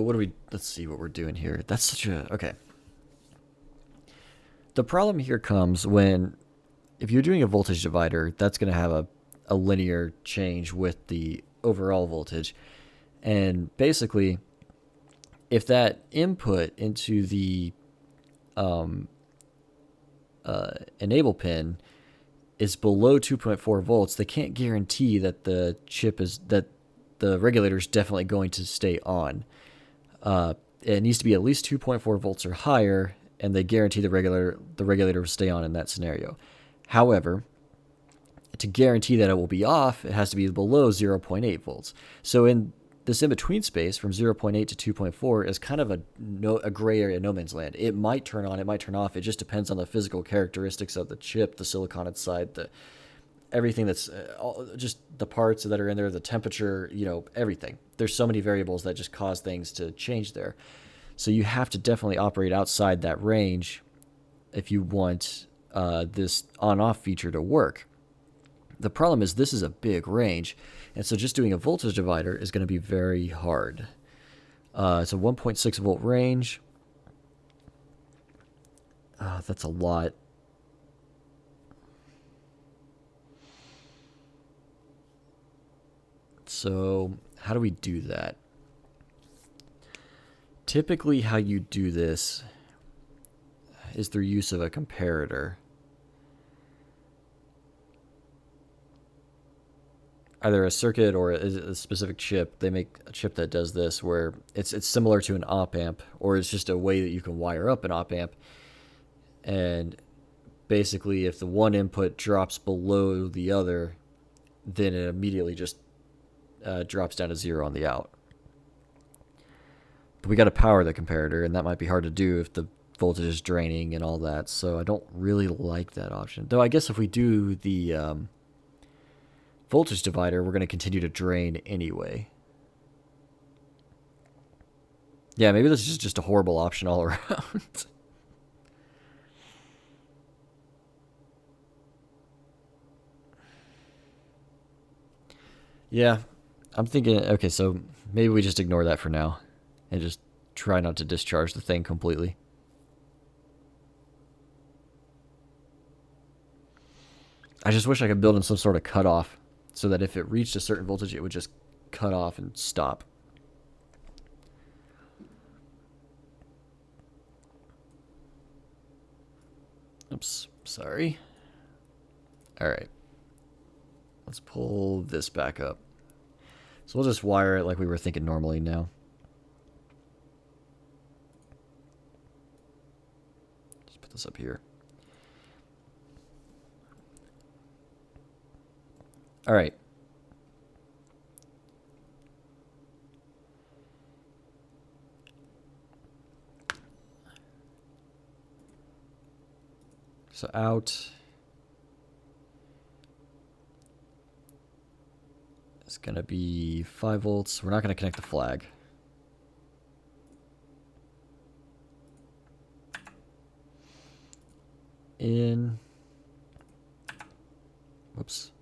let's see what we're doing here. That's such a, okay. The problem here comes when, if you're doing a voltage divider, that's going to have a linear change with the overall voltage. And basically, if that input into the enable pin is below 2.4 volts, they can't guarantee that the regulator is definitely going to stay on. It needs to be at least 2.4 volts or higher, and they guarantee the regulator will stay on in that scenario. However, to guarantee that it will be off, it has to be below 0.8 volts. So in this in-between space from 0.8 to 2.4 is kind of a gray area, no man's land. It might turn on, it might turn off. It just depends on the physical characteristics of the chip, the silicon inside, everything that's just the parts that are in there, the temperature, everything. There's so many variables that just cause things to change there. So you have to definitely operate outside that range if you want this on-off feature to work. The problem is this is a big range, and so just doing a voltage divider is going to be very hard. It's a 1.6 volt range. That's a lot. So how do we do that? Typically how you do this is through use of a comparator. Either a circuit or a specific chip. They make a chip that does this where it's similar to an op amp, or it's just a way that you can wire up an op amp. And basically if the one input drops below the other, then it immediately just drops down to 0 on the out. But we got to power the comparator, and that might be hard to do if the voltage is draining and all that. So I don't really like that option. Though I guess if we do the voltage divider, we're going to continue to drain anyway. Yeah, maybe this is just a horrible option all around. Yeah, I'm thinking, okay, so maybe we just ignore that for now and just try not to discharge the thing completely. I just wish I could build in some sort of cutoff so that if it reached a certain voltage, it would just cut off and stop. Oops, sorry. All right. Let's pull this back up. So we'll just wire it like we were thinking normally now. Just put this up here. All right. So out is going to be 5 volts. We're not going to connect the flag. In, whoops,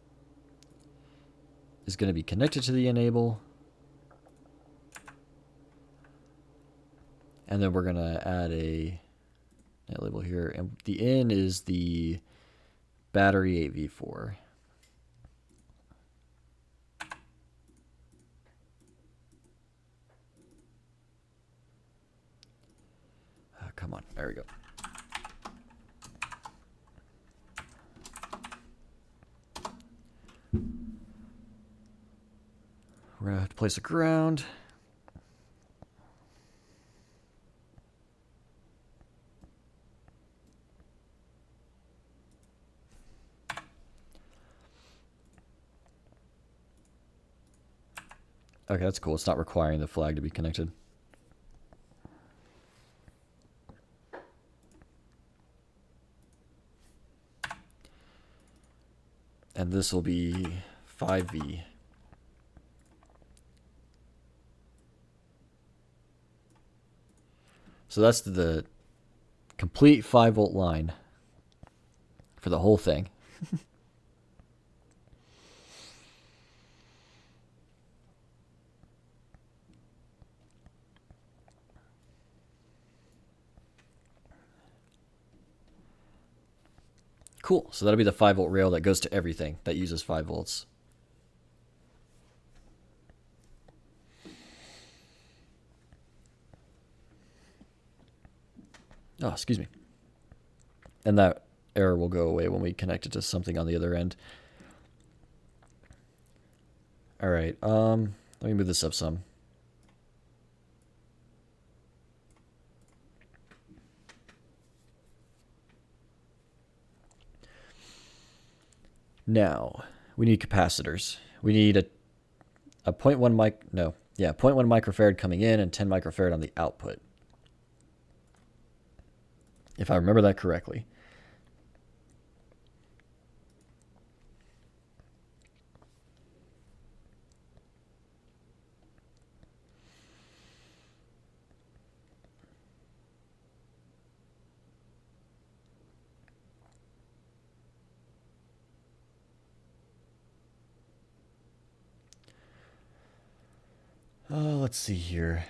is going to be connected to the enable. And then we're going to add a net label here. And the in is the battery 8V4. Come on, there we go. We're going to have to place a ground. Okay, that's cool. It's not requiring the flag to be connected. And this will be 5V. So that's the complete 5-volt line for the whole thing. Cool. So that'll be the 5-volt rail that goes to everything that uses 5 volts. Oh, excuse me. And that error will go away when we connect it to something on the other end. All right. Let me move this up some. Now, we need capacitors. We need a 0.1 microfarad coming in and 10 microfarad on the output. If I remember that correctly. Let's see here.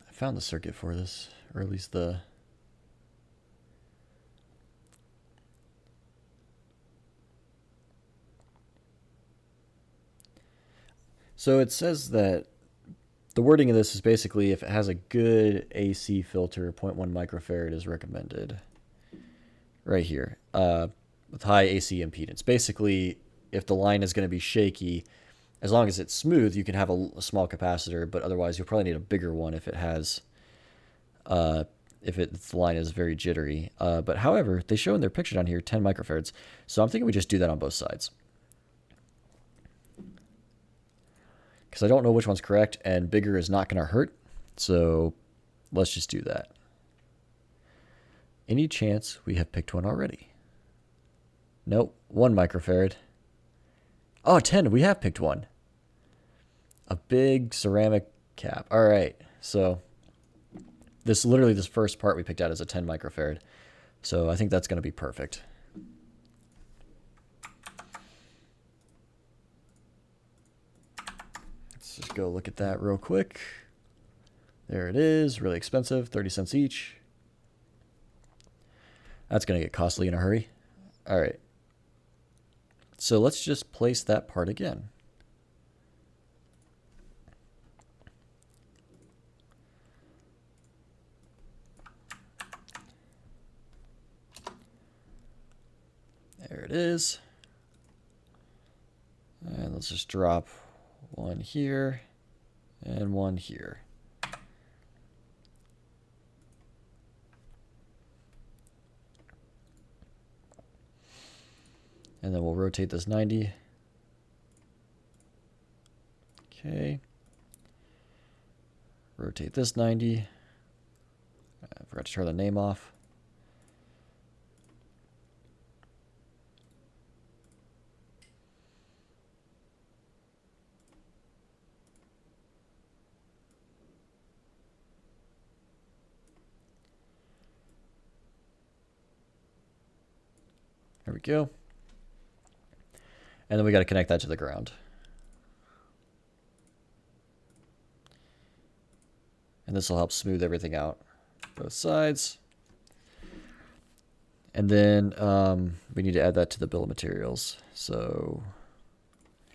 I found the circuit for this, or at least the... So it says that the wording of this is basically if it has a good AC filter, 0.1 microfarad is recommended. Right here, with high AC impedance. Basically, if the line is going to be shaky, as long as it's smooth, you can have a small capacitor, but otherwise you'll probably need a bigger one if it has if its line is very jittery. But however, they show in their picture down here 10 microfarads. So I'm thinking we just do that on both sides. Because I don't know which one's correct, and bigger is not going to hurt. So let's just do that. Any chance we have picked one already? Nope, 1 microfarad. Oh, 10, we have picked one. A big ceramic cap. All right, so this first part we picked out is a 10 microfarad. So I think that's going to be perfect. Let's just go look at that real quick. There it is, really expensive, 30 cents each. That's going to get costly in a hurry. All right. So let's just place that part again. There it is. And let's just drop one here and one here. And then we'll rotate this 90. Okay. Rotate this 90. I forgot to turn the name off. There we go. And then we got to connect that to the ground. And this will help smooth everything out, both sides. And then we need to add that to the bill of materials. So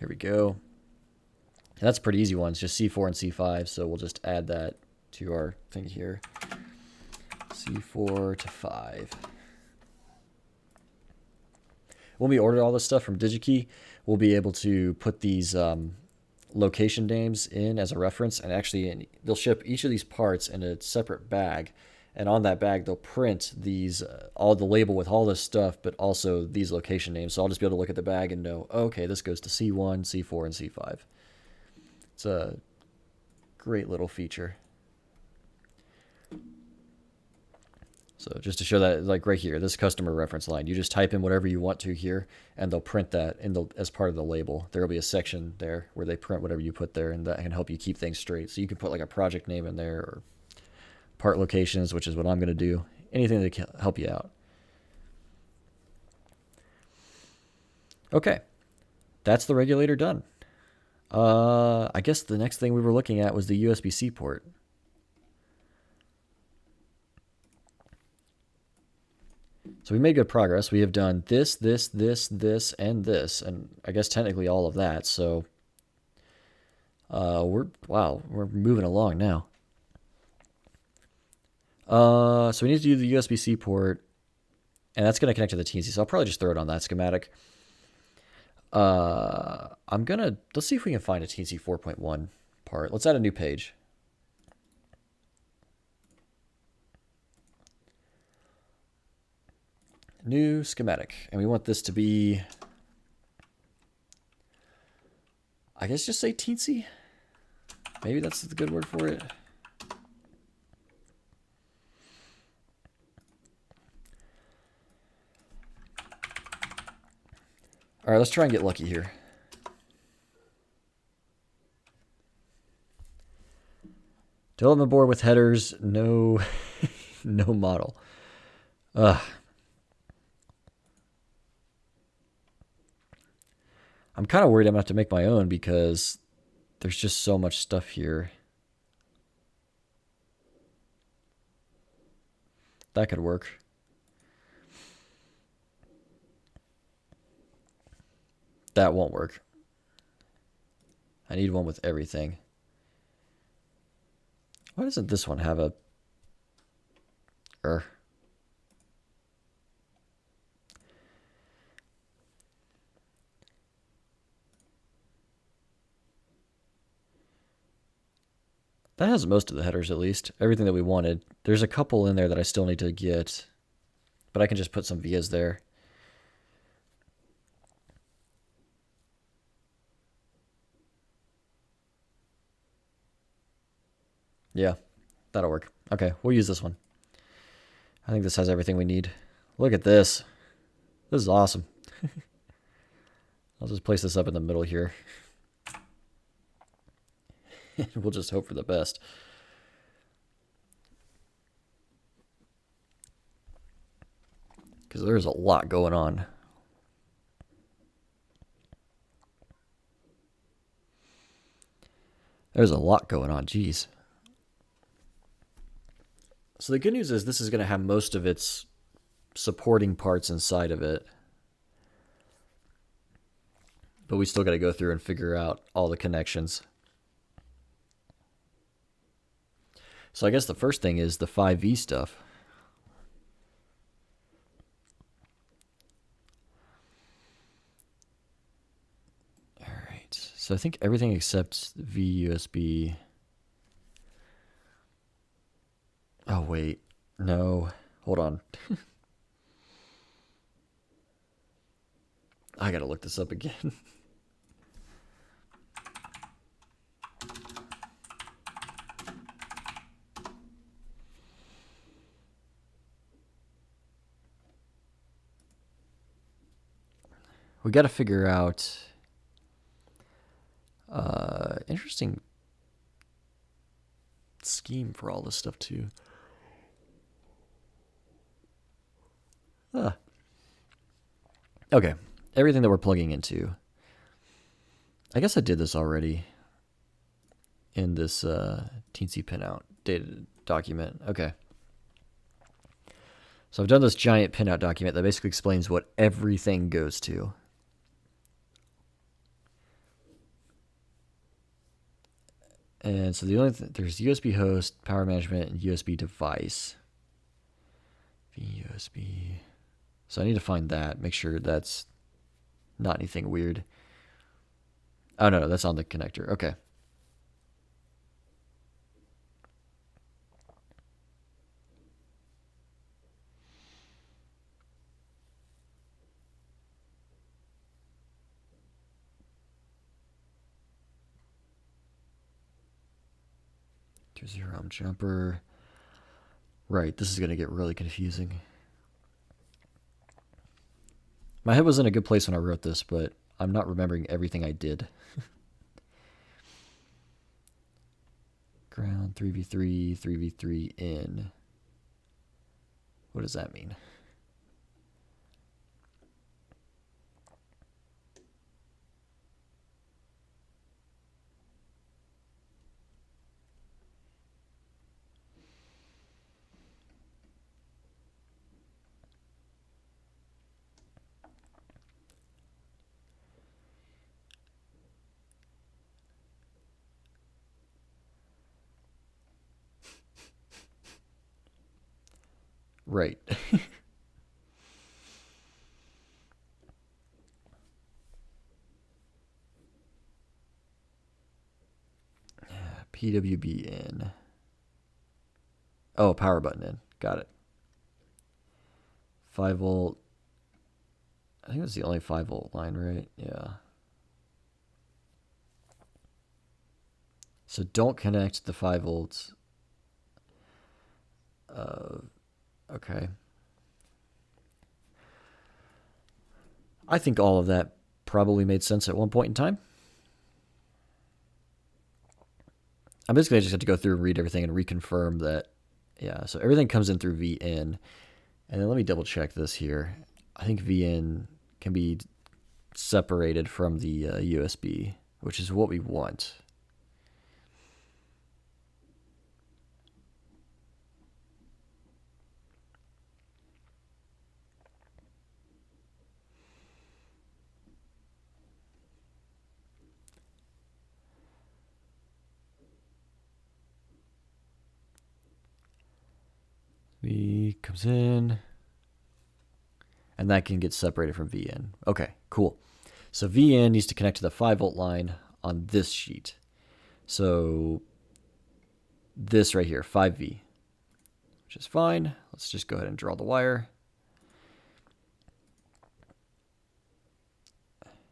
here we go. And that's a pretty easy one. It's just C4 and C5. So we'll just add that to our thing here. C4 to 5. When we order all this stuff from DigiKey, we'll be able to put these location names in as a reference, and actually they'll ship each of these parts in a separate bag, and on that bag they'll print these all the label with all this stuff, but also these location names. So I'll just be able to look at the bag and know, oh, okay, this goes to C1, C4, and C5. It's a great little feature. So just to show that, like right here, this customer reference line, you just type in whatever you want to here, and they'll print that as part of the label. There will be a section there where they print whatever you put there, and that can help you keep things straight. So you can put like a project name in there, or part locations, which is what I'm going to do. Anything that can help you out. Okay, that's the regulator done. I guess the next thing we were looking at was the USB-C port. So we made good progress. We have done this, this, this, this, and this, and I guess technically all of that. So we're moving along now. So we need to do the USB-C port, and that's going to connect to the TNC. So I'll probably just throw it on that schematic. Let's see if we can find a TNC 4.1 part. Let's add a new page. New schematic, and we want this to be, I guess just say teensy. Maybe that's the good word for it. All right, let's try and get lucky here. Development board with headers, no, no model. I'm kind of worried I'm going to have to make my own because there's just so much stuff here. That could work. That won't work. I need one with everything. Why doesn't this one have a... That has most of the headers, at least. Everything that we wanted. There's a couple in there that I still need to get, but I can just put some vias there. Yeah, that'll work. Okay, we'll use this one. I think this has everything we need. Look at this. This is awesome. I'll just place this up in the middle here. We'll just hope for the best. Because there's a lot going on. There's a lot going on, geez. So the good news is this is going to have most of its supporting parts inside of it. But we still got to go through and figure out all the connections. So I guess the first thing is the 5V stuff. All right. So I think everything except VUSB. Oh, wait. No. Hold on. I got to look this up again. We got to figure out interesting scheme for all this stuff too. Okay, everything that we're plugging into. I guess I did this already in this teensy pinout data document. Okay. So I've done this giant pinout document that basically explains what everything goes to. And so the only there's USB host, power management, and USB device. VUSB. So I need to find that, make sure that's not anything weird. Oh, no, that's on the connector. Okay. To 0 jumper. Right, this is going to get really confusing. My head was in a good place when I wrote this, but I'm not remembering everything I did. Ground 3v3, 3v3 in. What does that mean? Right. PWB in. Oh, power button in. Got it. 5 volt. I think that's the only 5 volt line, right? Yeah. So don't connect the 5 volts. Okay. I think all of that probably made sense at one point in time. I'm basically just have to go through and read everything and reconfirm that. Yeah, so everything comes in through VN. And then let me double check this here. I think VN can be separated from the USB, which is what we want. V comes in, and that can get separated from VN. Okay, cool. So VN needs to connect to the 5 volt line on this sheet. So this right here, 5V, which is fine. Let's just go ahead and draw the wire.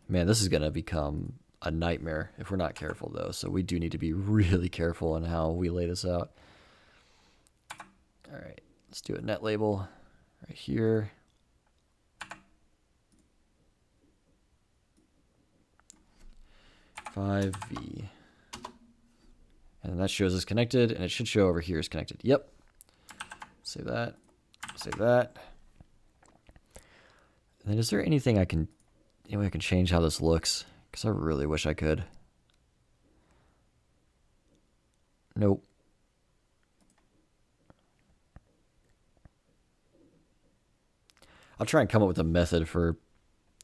Man, this is going to become a nightmare if we're not careful, though. So we do need to be really careful on how we lay this out. All right, let's do a net label right here. "5V." And that shows it's connected, and it should show over here is connected. Yep. Save that. Save that. And then is there anything any way I can change how this looks? Because I really wish I could. Nope. I'll try and come up with a method for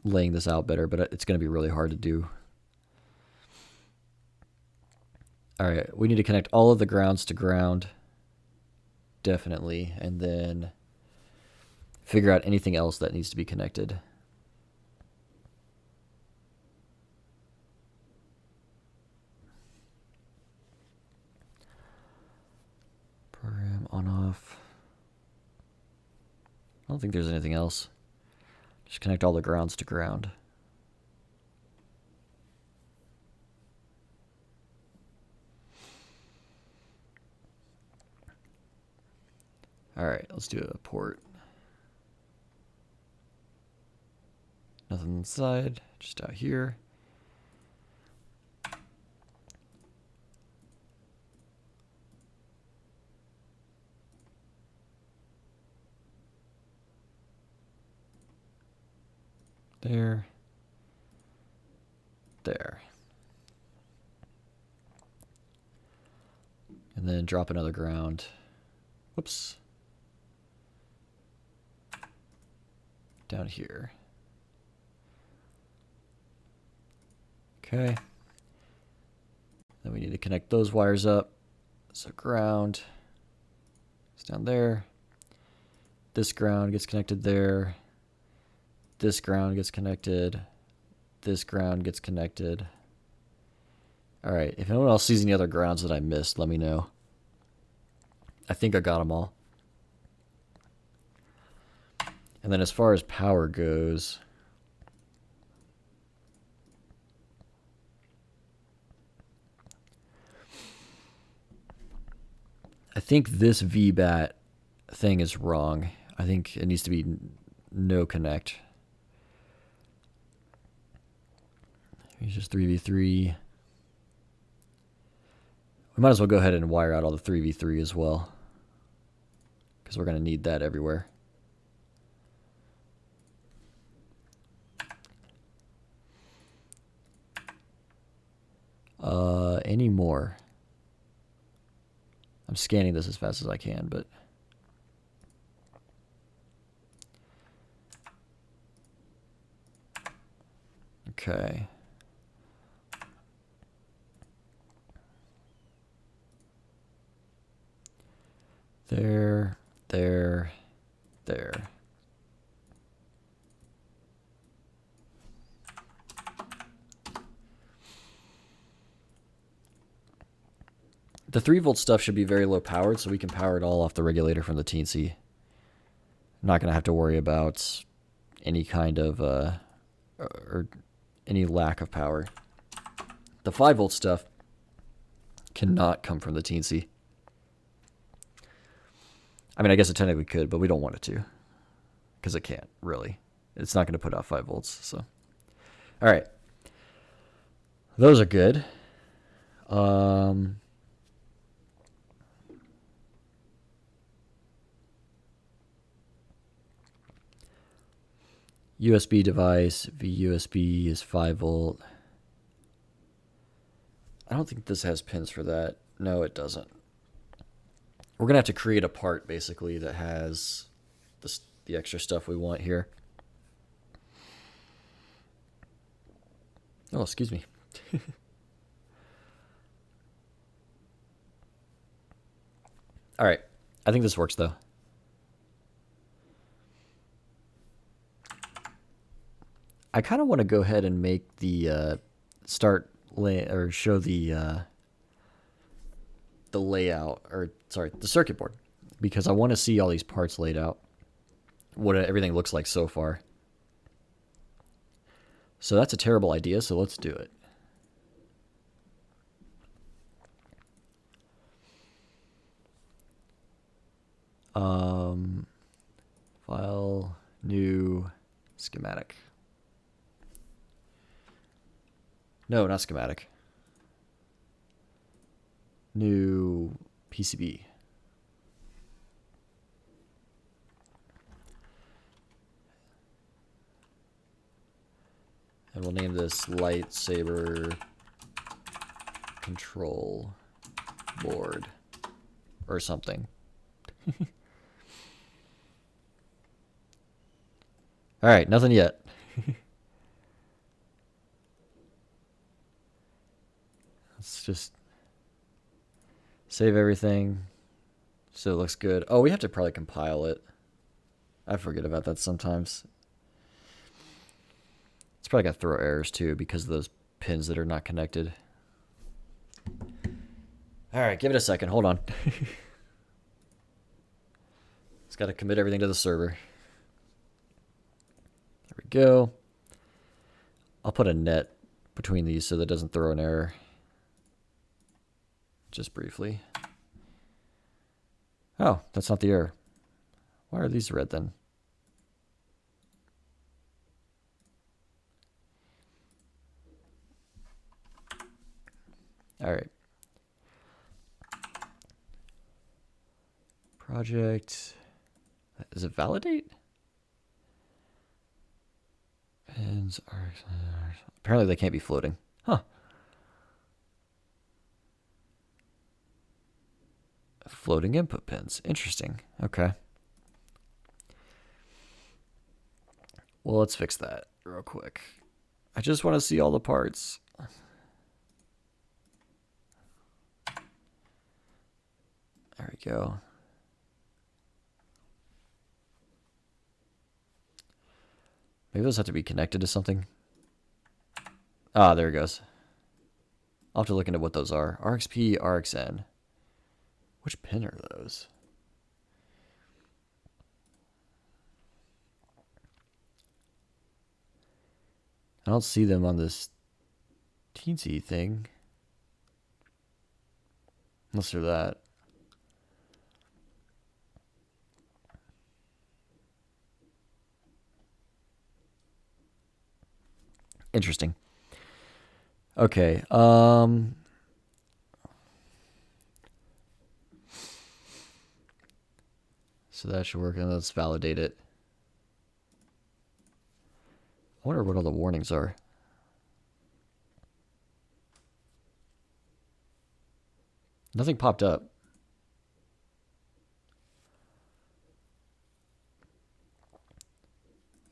laying this out better, but it's going to be really hard to do. All right, we need to connect all of the grounds to ground. Definitely. And then figure out anything else that needs to be connected. Program on off. I don't think there's anything else. Just connect all the grounds to ground. All right, let's do a port. Nothing inside, just out here. There. There. And then drop another ground. Whoops. Down here. Okay. Then we need to connect those wires up. So ground is down there. This ground gets connected there. This ground gets connected. This ground gets connected. All right, if anyone else sees any other grounds that I missed, let me know. I think I got them all. And then as far as power goes, I think this VBAT thing is wrong. I think it needs to be no connect. It's just 3v3. We might as well go ahead and wire out all the 3v3 as well, because we're going to need that everywhere. Any more? I'm scanning this as fast as I can, but okay. There. The 3-volt stuff should be very low powered, so we can power it all off the regulator from the TNC. I'm not going to have to worry about any kind of, or any lack of power. The 5-volt stuff cannot come from the TNC. I mean, I guess it technically could, but we don't want it to, because it can't, really. It's not going to put out 5 volts, so. All right. Those are good. USB device, VUSB is 5 volt. I don't think this has pins for that. No, it doesn't. We're going to have to create a part, basically, that has the extra stuff we want here. Oh, excuse me. All right. I think this works, though. I kind of want to go ahead and make the show the the layout, or sorry, the circuit board, because I want to see all these parts laid out, what everything looks like so far. So that's a terrible idea, so let's do it. File, new, schematic. No, not schematic. New PCB. And we'll name this Lightsaber control board or something. All right, nothing yet. Let's just save everything so it looks good. Oh, we have to probably compile it. I forget about that sometimes. It's probably going to throw errors too because of those pins that are not connected. All right, give it a second. Hold on. It's got to commit everything to the server. There we go. I'll put a net between these so that it doesn't throw an error. Just briefly. Oh, that's not the error. Why are these red then? All right. Project. Does it validate? Pins are. Apparently they can't be floating. Huh. Floating input pins. Interesting. Okay. Well, let's fix that real quick. I just want to see all the parts. There we go. Maybe those have to be connected to something. Ah, there it goes. I'll have to look into what those are. RXP, RXN. Which pin are those? I don't see them on this teensy thing. Unless they're that. Interesting. Okay. So that should work, and let's validate it. I wonder what all the warnings are. Nothing popped up.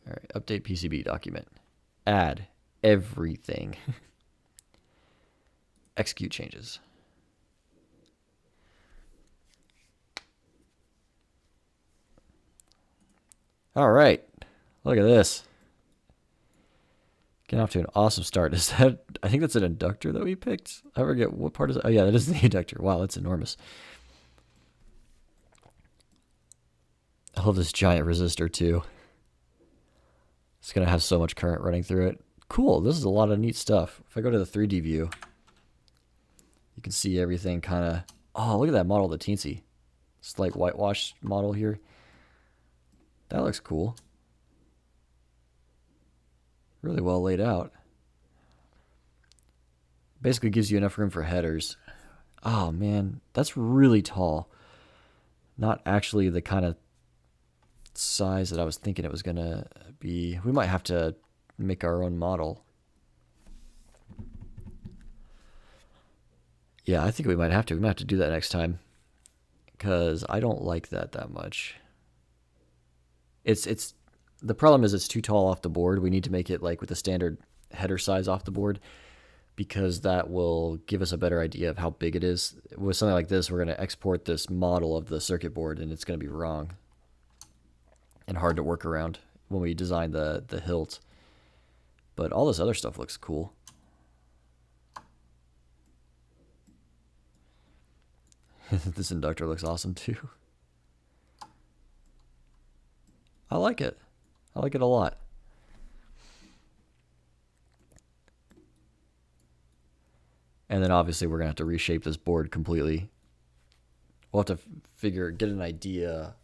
All right, update PCB document. Add everything. Execute changes. All right, look at this. Getting off to an awesome start. Is that? I think that's an inductor that we picked. I forget what part is it. Oh yeah, that is the inductor. Wow, that's enormous. I love this giant resistor too. It's gonna have so much current running through it. Cool. This is a lot of neat stuff. If I go to the 3D view, you can see everything kind of. Oh, look at that model of the Teensy. It's like whitewash model here. That looks cool. Really well laid out. Basically gives you enough room for headers. Oh man, that's really tall. Not actually the kind of size that I was thinking it was gonna be. We might have to make our own model. Yeah, I think we might have to. We might have to do that next time. Because I don't like that much. It's the problem is it's too tall off the board. We need to make it like with the standard header size off the board, because that will give us a better idea of how big it is. With something like this, we're going to export this model of the circuit board, and it's going to be wrong and hard to work around when we design the hilt. But all this other stuff looks cool. This inductor looks awesome too. I like it. I like it a lot. And then obviously we're going to have to reshape this board completely. We'll have to get an idea,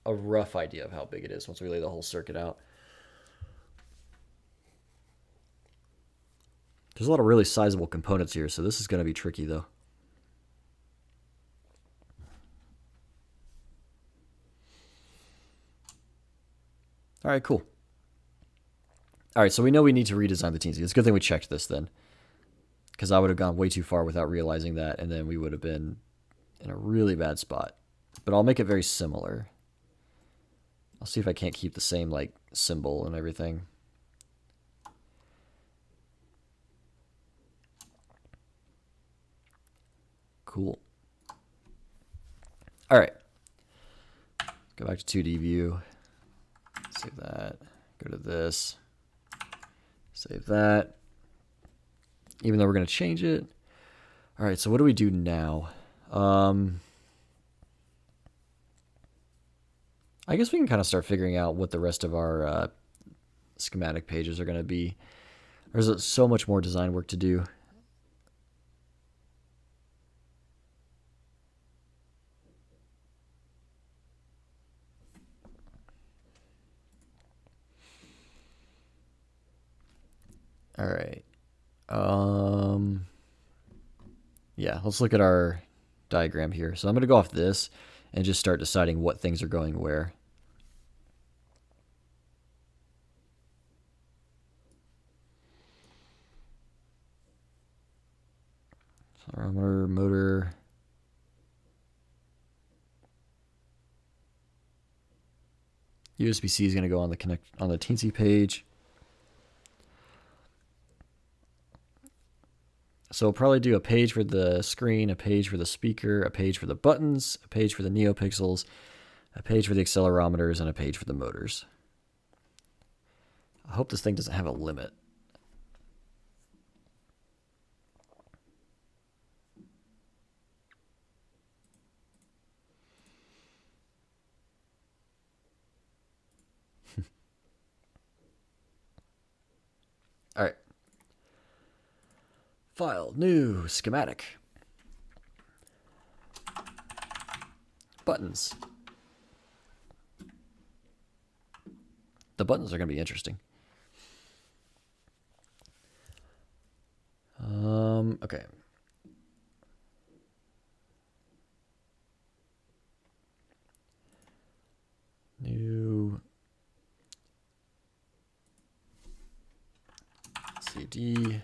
a rough idea of how big it is once we lay the whole circuit out. There's a lot of really sizable components here, so this is going to be tricky though. All right, cool. All right, so we know we need to redesign the teensy. It's a good thing we checked this then, because I would have gone way too far without realizing that, and then we would have been in a really bad spot. But I'll make it very similar. I'll see if I can't keep the same like symbol and everything. Cool. All right. Go back to 2D view. Save that. Go to this. Save that. Even though we're going to change it. All right, so what do we do now? I guess we can kind of start figuring out what the rest of our schematic pages are going to be. There's so much more design work to do. All right. Yeah, let's look at our diagram here. So I'm going to go off this and just start deciding what things are going where. Accelerometer, motor. USB-C is going to go on the teensy page. So we'll probably do a page for the screen, a page for the speaker, a page for the buttons, a page for the neopixels, a page for the accelerometers, and a page for the motors. I hope this thing doesn't have a limit. All right. File, new, schematic. Buttons. The buttons are going to be interesting. Okay. New CD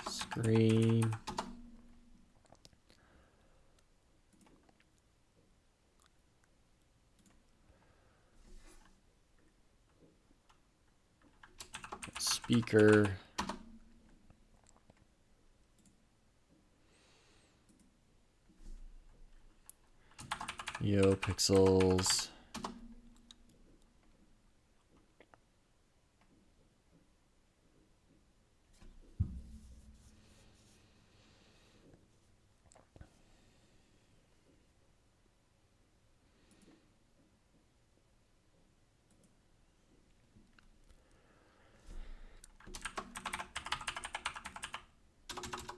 screen. Speaker. Neopixels.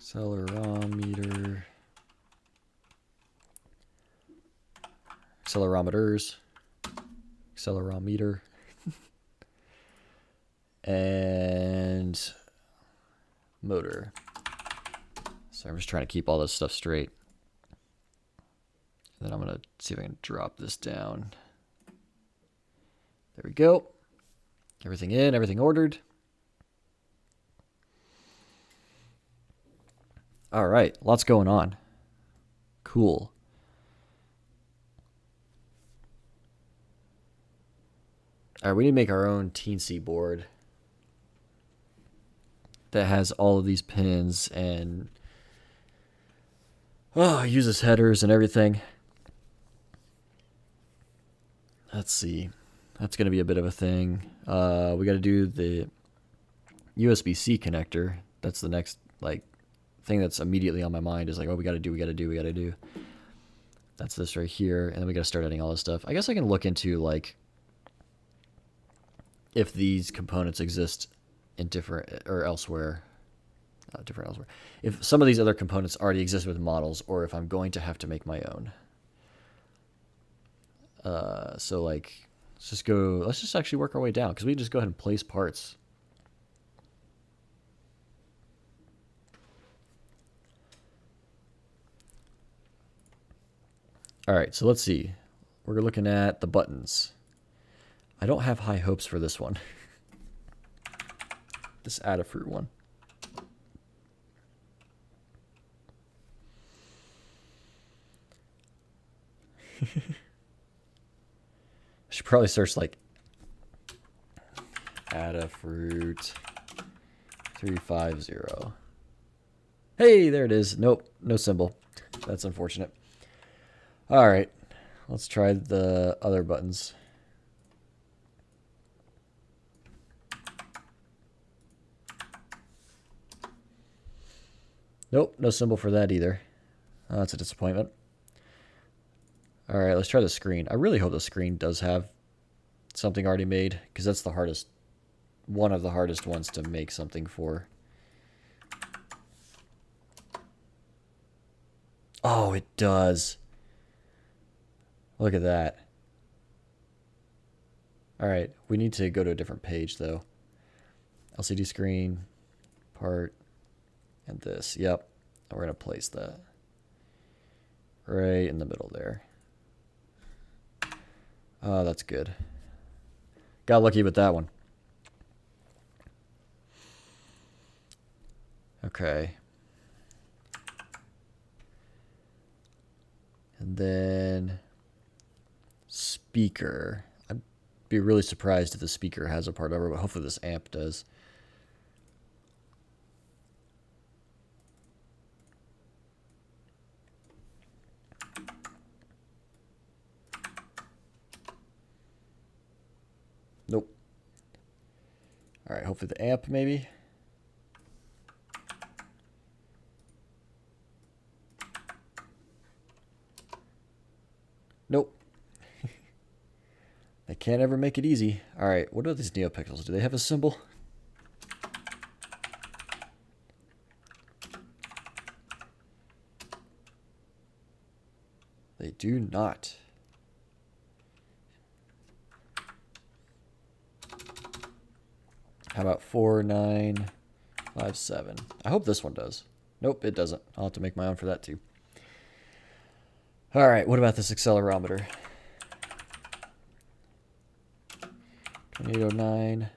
Accelerometer. Accelerometers. Accelerometer. And motor. So I'm just trying to keep all this stuff straight. And then I'm going to see if I can drop this down. There we go. Everything in, everything ordered. All right, lots going on. Cool. All right, we need to make our own teensy board that has all of these pins and uses headers and everything. Let's see. That's going to be a bit of a thing. We got to do the Usbc connector. That's the next thing that's immediately on my mind is like, oh, we got to do. That's this right here. And then we got to start adding all this stuff. I guess I can look into like if these components exist in different or elsewhere. Different elsewhere. If some of these other components already exist with models, or if I'm going to have to make my own. So like, let's just actually work our way down, because we can just go ahead and place parts. All right, so let's see. We're looking at the buttons. I don't have high hopes for this one. This Adafruit one. I should probably search like Adafruit 350. Hey, there it is. Nope, no symbol. That's unfortunate. All right, let's try the other buttons. Nope, no symbol for that either. Oh, that's a disappointment. All right, let's try the screen. I really hope the screen does have something already made, because that's the hardest, one of the hardest ones to make something for. Oh, it does. Look at that. All right, we need to go to a different page though. LCD screen, part, and this. Yep, we're gonna place that right in the middle there. Oh, that's good. Got lucky with that one. Okay. And then speaker. I'd be really surprised if the speaker has a part number, but hopefully this amp does. Nope. All right, hopefully the amp maybe. Nope. They can't ever make it easy. All right, what are these NeoPixels? Do they have a symbol? They do not. How about 4957? I hope this one does. Nope, it doesn't. I'll have to make my own for that too. All right, what about this accelerometer? 2809.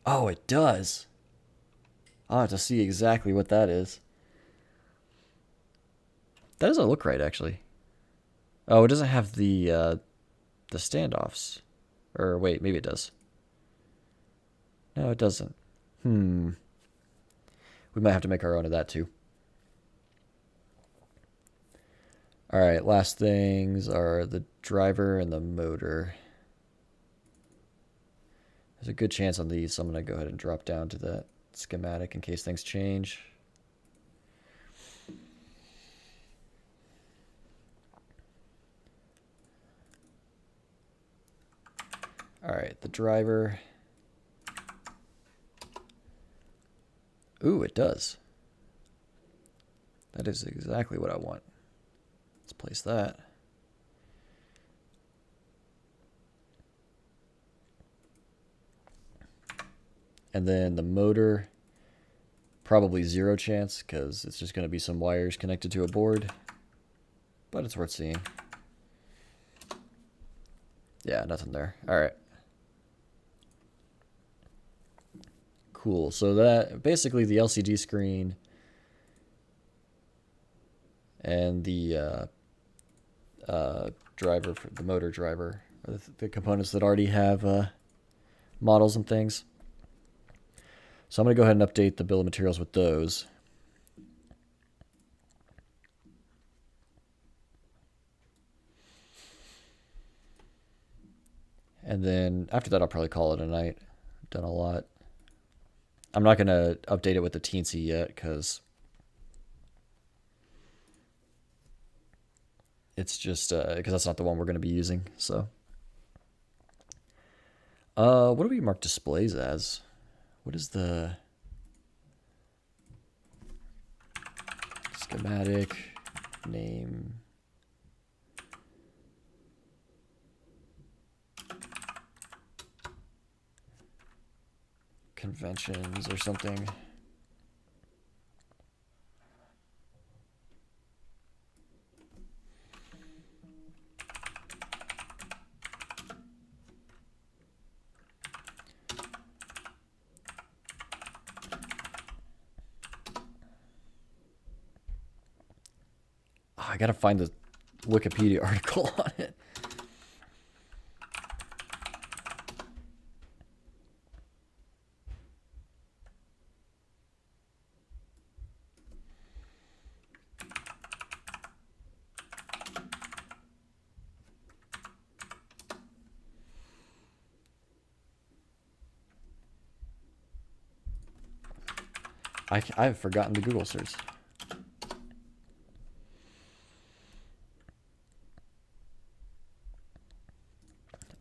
Oh, it does. I'll have to see exactly what that is. That doesn't look right, actually. Oh, it doesn't have the standoffs. Or wait, maybe it does. No, it doesn't. We might have to make our own of that too. All right, last things are the driver and the motor. There's a good chance on these, so I'm going to go ahead and drop down to the schematic in case things change. All right, the driver. Ooh, it does. That is exactly what I want. Let's place that. And then the motor, probably 0 chance, because it's just going to be some wires connected to a board. But it's worth seeing. Yeah, nothing there. All right. Cool. So that basically the LCD screen and the driver, for the motor driver, are the components that already have models and things. So I'm going to go ahead and update the bill of materials with those. And then after that, I'll probably call it a night. I've done a lot. I'm not going to update it with the teensy yet, because It's just because that's not the one we're going to be using. So, what do we mark displays as? What is the schematic name? Conventions or something. Oh, I gotta find the Wikipedia article on it. I've forgotten the Google search.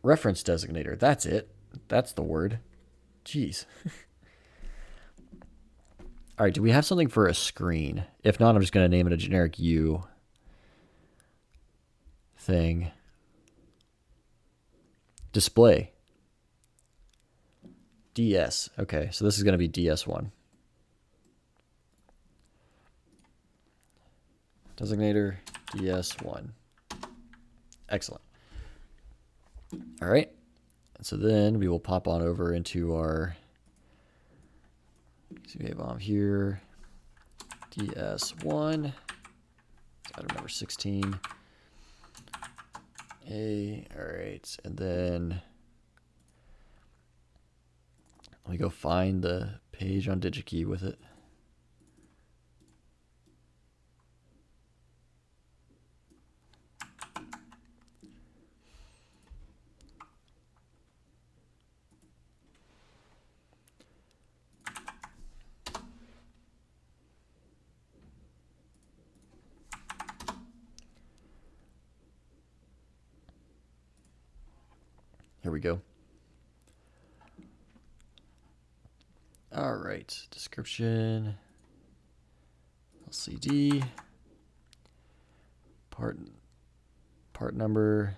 Reference designator. That's it. That's the word. Jeez. All right, do we have something for a screen? If not, I'm just going to name it a generic U thing. Display. DS. Okay, so this is going to be DS1. Designator DS1. Excellent. All right. And so then we will pop on over into our CVA bomb here. DS1. Item number 16. A. All right. And then let me go find the page on DigiKey with it. Here we go. All right, description, LCD, part number,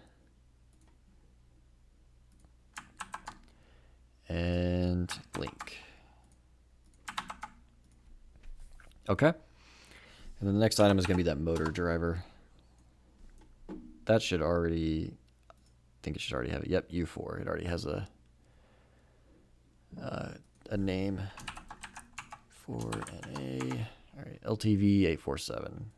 and link. Okay. And then the next item is going to be that motor driver. That should already, I think it should already have it. Yep, U4. It already has a name for NA. All right, LTV 847.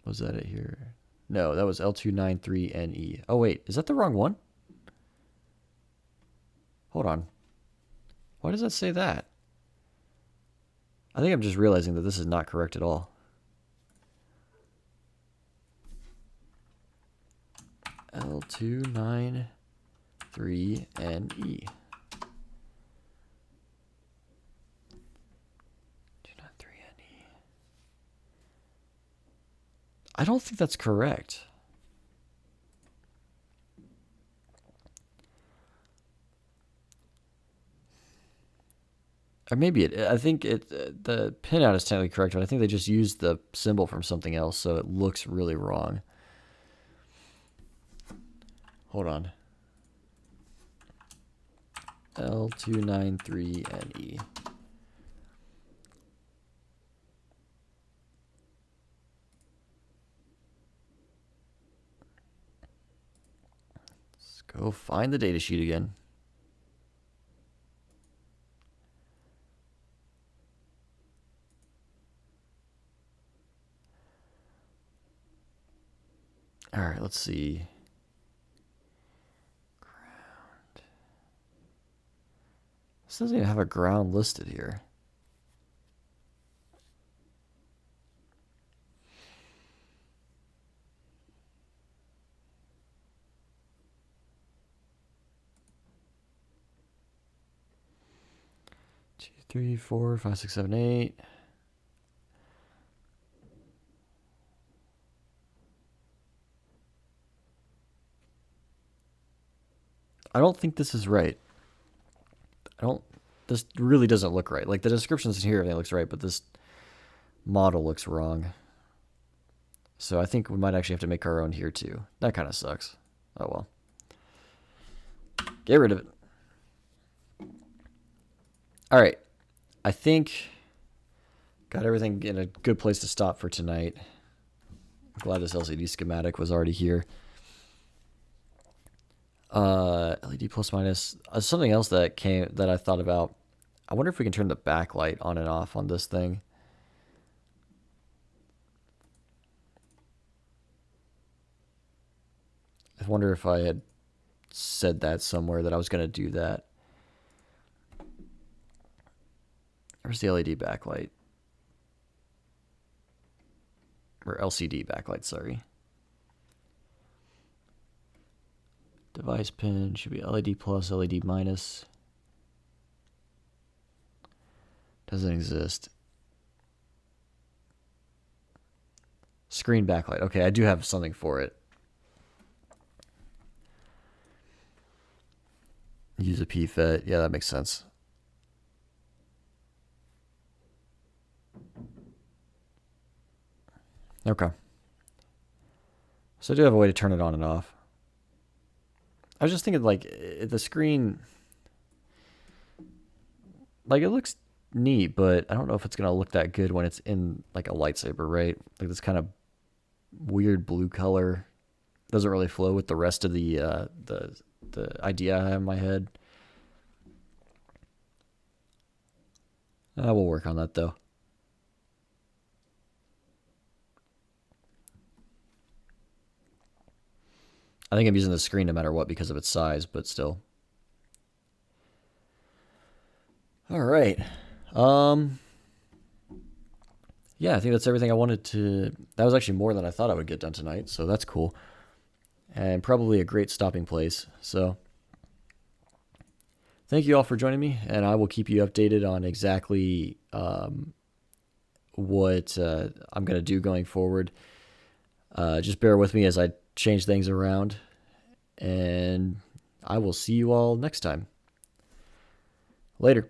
Was that it here? No, that was L293NE. Oh, wait, is that the wrong one? Hold on. Why does that say that? I think I'm just realizing that this is not correct at all. L293NE. 293NE. I don't think that's correct. Or maybe it, I think it, the pinout is technically correct, but I think they just used the symbol from something else, so it looks really wrong. Hold on. L293NE. Let's go find the datasheet again. All right, let's see. Ground. This doesn't even have a ground listed here. Two, 3, 4, 5, 6, 7, 8. I don't think this is right. This really doesn't look right. Like the descriptions here, everything looks right, but this model looks wrong. So I think we might actually have to make our own here too. That kind of sucks. Oh well. Get rid of it. All right. I think got everything in a good place to stop for tonight. I'm glad this LCD schematic was already here. LED plus minus. Something else that I thought about. I wonder if we can turn the backlight on and off on this thing. I wonder if I had said that somewhere that I was going to do that. Where's the LED backlight? Or LCD backlight, sorry. Device pin should be LED plus, LED minus. Doesn't exist. Screen backlight. Okay, I do have something for it. Use a PFET. Yeah, that makes sense. Okay. So I do have a way to turn it on and off. I was just thinking, like, the screen, like, it looks neat, but I don't know if it's gonna look that good when it's in like a lightsaber, right? Like this kind of weird blue color doesn't really flow with the rest of the idea I have in my head. We'll work on that though. I think I'm using the screen no matter what because of its size, but still. All right. Yeah, I think that's everything I wanted to. That was actually more than I thought I would get done tonight, so that's cool. And probably a great stopping place. So thank you all for joining me, and I will keep you updated on exactly what I'm going to do going forward. Just bear with me as I change things around, and I will see you all next time. Later.